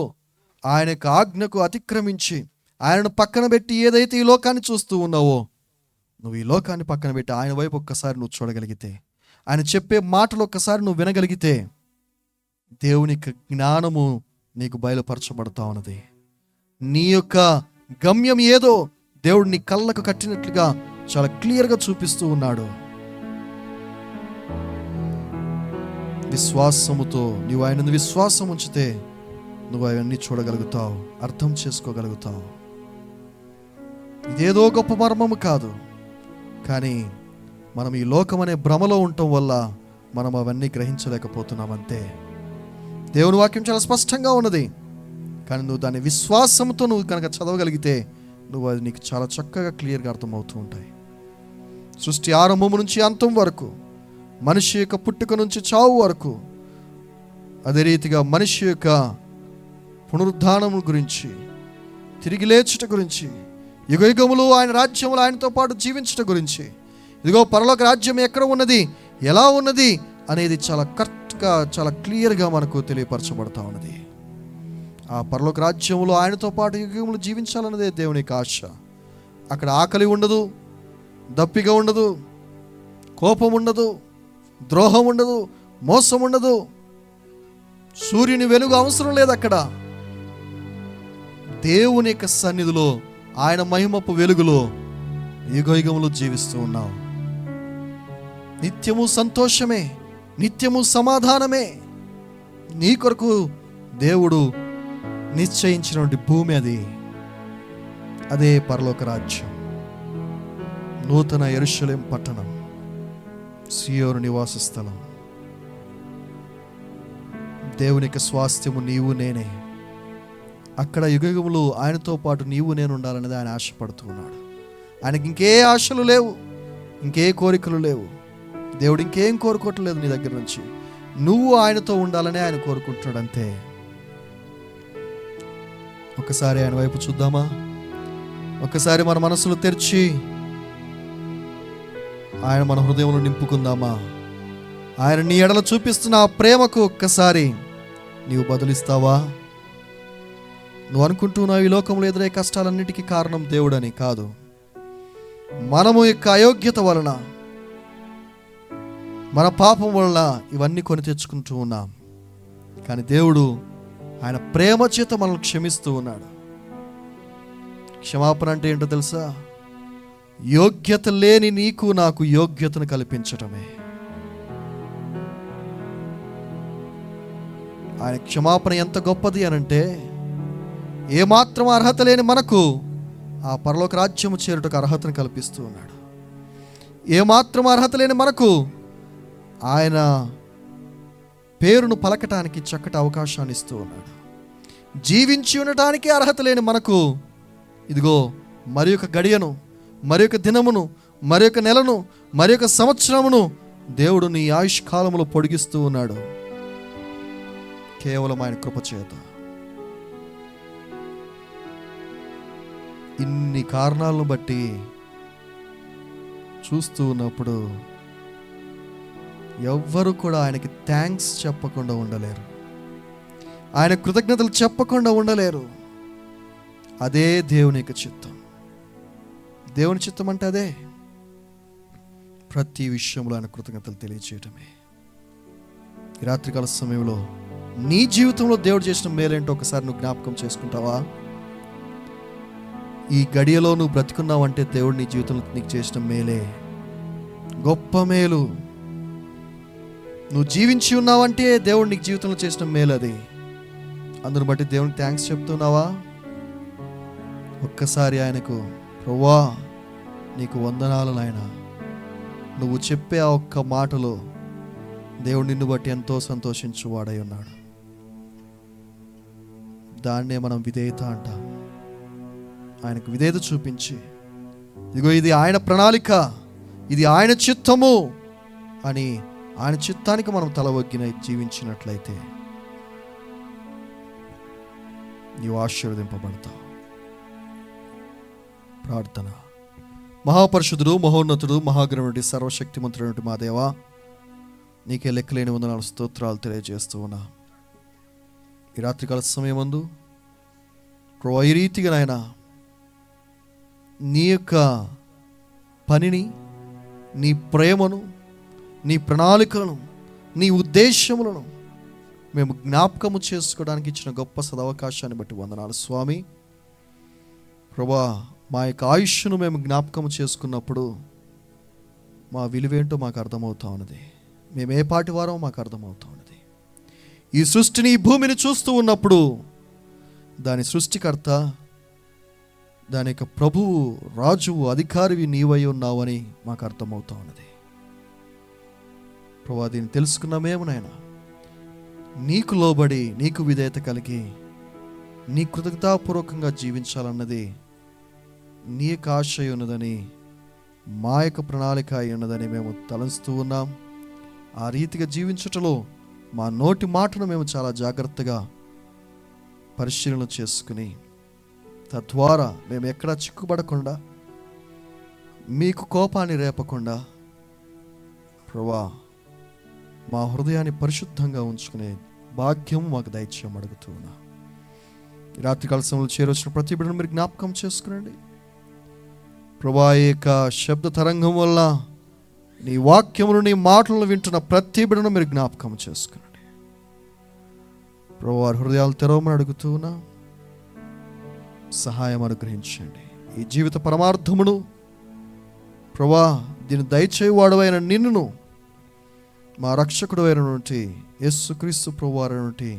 ఆయన యొక్క ఆజ్ఞకు అతిక్రమించి ఆయనను పక్కన పెట్టి ఏదైతే ఈ లోకాన్ని చూస్తూ ఉన్నావో, నువ్వు ఈ లోకాన్ని పక్కన పెట్టి ఆయన వైపు ఒక్కసారి నువ్వు చూడగలిగితే, ఆయన చెప్పే మాటలు ఒక్కసారి నువ్వు వినగలిగితే దేవుని యొక్క జ్ఞానము నీకు బయలుపరచబడతా ఉన్నది. నీ యొక్క గమ్యం ఏదో దేవుడు నీ కళ్ళకు కట్టినట్లుగా చాలా క్లియర్గా చూపిస్తూ ఉన్నాడు. విశ్వాసముతో నీవు ఆయన విశ్వాసం ఉంచితే నువ్వు అవన్నీ చూడగలుగుతావు, అర్థం చేసుకోగలుగుతావు. ఇదేదో గొప్ప మర్మము కాదు, కానీ మనం ఈ లోకం అనే భ్రమలో ఉండటం వల్ల మనం అవన్నీ గ్రహించలేకపోతున్నాం అంతే. దేవుని వాక్యం చాలా స్పష్టంగా ఉన్నది, కానీ నువ్వు దాని విశ్వాసంతో నువ్వు కనుక చదవగలిగితే నువ్వు అది నీకు చాలా చక్కగా క్లియర్గా అర్థమవుతూ ఉంటాయి. సృష్టి ఆరంభము నుంచి అంతం వరకు, మనిషి యొక్క పుట్టుక నుంచి చావు వరకు, అదే రీతిగా మనిషి యొక్క పునరుద్ధానము గురించి, తిరిగి లేచుట గురించి, యుగయుగములు ఆయన రాజ్యములు ఆయనతో పాటు జీవించుట గురించి, ఇదిగో పరలోక రాజ్యం ఎక్కడ ఉన్నది, ఎలా ఉన్నది అనేది చాలా కరెక్ట్గా, చాలా క్లియర్గా మనకు తెలియపరచబడతా ఉన్నది. ఆ పరలోక రాజ్యములో ఆయనతో పాటు యుగములు జీవించాలన్నదే దేవుని యొక్క ఆశ. అక్కడ ఆకలి ఉండదు, దప్పిక ఉండదు, కోపం ఉండదు, ద్రోహం ఉండదు, మోసం ఉండదు, సూర్యుని వెలుగు అవసరం లేదు. అక్కడ దేవుని యొక్క సన్నిధిలో ఆయన మహిమపు వెలుగులో యుగయుగములు జీవిస్తూ ఉన్నాం. నిత్యము సంతోషమే, నిత్యము సమాధానమే. నీ కొరకు దేవుడు నిశ్చయించినటువంటి భూమి అది, అదే పరలోక రాజ్యం, నూతన యెరూషలేము పట్టణం, సియోను నివాస స్థలం. దేవుని యొక్క స్వాస్థ్యము నీవు నేనే. అక్కడ యుగయుగములు ఆయనతో పాటు నీవు నేను ఉండాలనేది ఆయన ఆశపడుతూ ఉన్నాడు. ఆయనకి ఇంకే ఆశలు లేవు, ఇంకే కోరికలు లేవు. దేవుడు ఇంకేం కోరుకోవట్లేదు నీ దగ్గర నుంచి. నువ్వు ఆయనతో ఉండాలనే ఆయన కోరుకుంటున్నాడు అంతే. ఒకసారి ఆయన వైపు చూద్దామా? ఒకసారి మన మనసులు తెరిచి ఆయన మన హృదయంలో నింపుకుందామా? ఆయన నీ ఎడల చూపిస్తున్న ఆ ప్రేమకు ఒక్కసారి నీవు బదులిస్తావా? నువ్వు అనుకుంటున్నావు ఈ లోకంలో ఎదురే కష్టాలన్నిటికీ కారణం దేవుడని. కాదు, మనము యొక్క అయోగ్యత వలన, మన పాపం వలన ఇవన్నీ కొని తెచ్చుకుంటూ ఉన్నాం. కానీ దేవుడు ఆయన ప్రేమ చేత మనల్ని క్షమిస్తూ ఉన్నాడు. క్షమాపణ అంటే ఏంటో తెలుసా? యోగ్యత లేని నీకు నాకు యోగ్యతను కల్పించటమే. ఆయన క్షమాపణ ఎంత గొప్పది అనంటే, ఏమాత్రం అర్హత లేని మనకు ఆ పరలోక రాజ్యము చేరుటకు అర్హతను కల్పిస్తూ ఉన్నాడు. ఏమాత్రం అర్హత లేని మనకు ఆయన పేరును పలకటానికి చక్కటి అవకాశాన్ని ఇస్తూ ఉన్నాడు. జీవించి ఉండటానికి అర్హత లేని మనకు ఇదిగో మరి ఒక గడియను, మరి ఒక దినమును, మరి ఒక నెలను, మరి ఒక సంవత్సరమును దేవుడు నీ ఆయుష్ కాలములో పొడిగిస్తూ ఉన్నాడు, కేవలం ఆయన కృపచేత. ఇన్ని కారణాలను బట్టి చూస్తూ ఉన్నప్పుడు ఎవ్వరు కూడా ఆయనకి థ్యాంక్స్ చెప్పకుండా ఉండలేరు, ఆయన కృతజ్ఞతలు చెప్పకుండా ఉండలేరు. అదే దేవుని యొక్క చిత్తం. దేవుని చిత్తం అంటే అదే, ప్రతి విషయంలో ఆయన కృతజ్ఞతలు తెలియచేయటమే. ఈ రాత్రికాల సమయంలో నీ జీవితంలో దేవుడు చేసిన మేలేంటో ఒకసారి నువ్వు జ్ఞాపకం చేసుకుంటావా? ఈ గడియలో నువ్వు బ్రతుకున్నావంటే దేవుడు నీ జీవితంలో నీకు చేసిన మేలే, గొప్ప మేలు. నువ్వు జీవించి ఉన్నావంటే దేవుడు నీకు జీవితంలో చేసిన మేలు అది. అందుని బట్టి దేవునికి థ్యాంక్స్ చెప్తున్నావా? ఒక్కసారి ఆయనకు, ప్రభువా నీకు వందనాలు నాయనా, నువ్వు చెప్పే ఆ ఒక్క మాటలో దేవుడు నిన్ను బట్టి ఎంతో సంతోషించువాడై ఉన్నాడు. దాన్నే మనం విధేయత అంటాం. ఆయనకు విధేయత చూపించి, ఇదిగో ఇది ఆయన ప్రణాళిక, ఇది ఆయన చిత్తము అని ఆయన చిత్తానికి మనం తల ఒగ్గిన జీవించినట్లయితే నీవు ఆశీర్వదింపబడతావు. ప్రార్థన. మహాపరిశుద్ధుడు, మహోన్నతుడు, మహాగణుడి, సర్వశక్తిమంతుడు మా దేవా, నీకే లెక్కలేని వందనాలు, స్తోత్రాలు తెలియజేస్తూ ఉన్నా. ఈ రాత్రికాల సమయమందు ఈ రీతిగా నాయన నీ యొక్క పనిని, నీ ప్రేమను, నీ ప్రణాళికలను, నీ ఉద్దేశములను మేము జ్ఞాపకము చేసుకోవడానికి ఇచ్చిన గొప్ప సదవకాశాన్ని బట్టి వందనాలు స్వామి. ప్రభా, మా యొక్క ఆయుష్ను మేము జ్ఞాపకము చేసుకున్నప్పుడు మా విలువేంటో మాకు అర్థమవుతా ఉన్నది, మేము ఏ పాటి వారో మాకు అర్థమవుతా ఉన్నది. ఈ సృష్టిని, ఈ భూమిని చూస్తూ ఉన్నప్పుడు దాని సృష్టికర్త, దాని యొక్క ప్రభువు, రాజువు, అధికారివి నీవై ఉన్నావని మాకు అర్థమవుతా ఉన్నది. ప్రభువా, దీన్ని తెలుసుకున్న మేము నాయన నీకు లోబడి, నీకు విధేయత కలిగి, నీ కృతజ్ఞతాపూర్వకంగా జీవించాలన్నది నీ యొక్క ఆశ ఉన్నదని, మా యొక్క ప్రణాళిక ఉన్నదని మేము తలంస్తూ ఉన్నాం. ఆ రీతిగా జీవించుటలో మా నోటి మాటను మేము చాలా జాగ్రత్తగా పరిశీలన చేసుకుని, తద్వారా మేము ఎక్కడా చిక్కుపడకుండా, మీకు కోపాన్ని రేపకుండా ప్రభువా మా హృదయాన్ని పరిశుద్ధంగా ఉంచుకునే భాగ్యం మాకు దయచేయమని అడుగుతూ ఉన్నా. రాత్రికాల సమయంలో చేరొచ్చిన ప్రతి బిడ్డను మీరు జ్ఞాపకం చేసుకునండి ప్రభువా. ఈ యొక్క శబ్ద తరంగం వల్ల నీ వాక్యములు, నీ మాటలను వింటున్న ప్రతి బిడ్డను మీరు జ్ఞాపకం చేసుకునండి ప్రభువా. హృదయాలు తెరవమని అడుగుతూ ఉన్నా. సహాయం అనుగ్రహించండి. ఈ జీవిత పరమార్థమును ప్రభువా, దీన్ని దయచేయువాడవైన నిన్నును, మా రక్షకుడు అయినటువంటి యేసుక్రీస్తు ప్రభువారైనటువంటి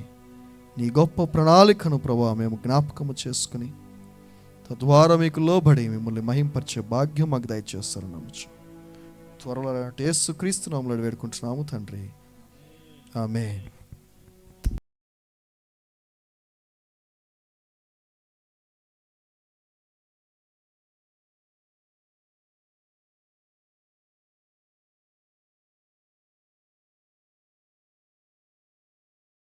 నీ గొప్ప ప్రణాళికను ప్రభువా మేము జ్ఞాపకము చేసుకుని, తద్వారా మీకు లోబడి మిమ్మల్ని మహింపరిచే భాగ్యం మాకు దయచేస్తారు నమ్మచ్చు. త్వరలో యేసుక్రీస్తు నామములో వేడుకుంటున్నాము తండ్రి, ఆమేన్.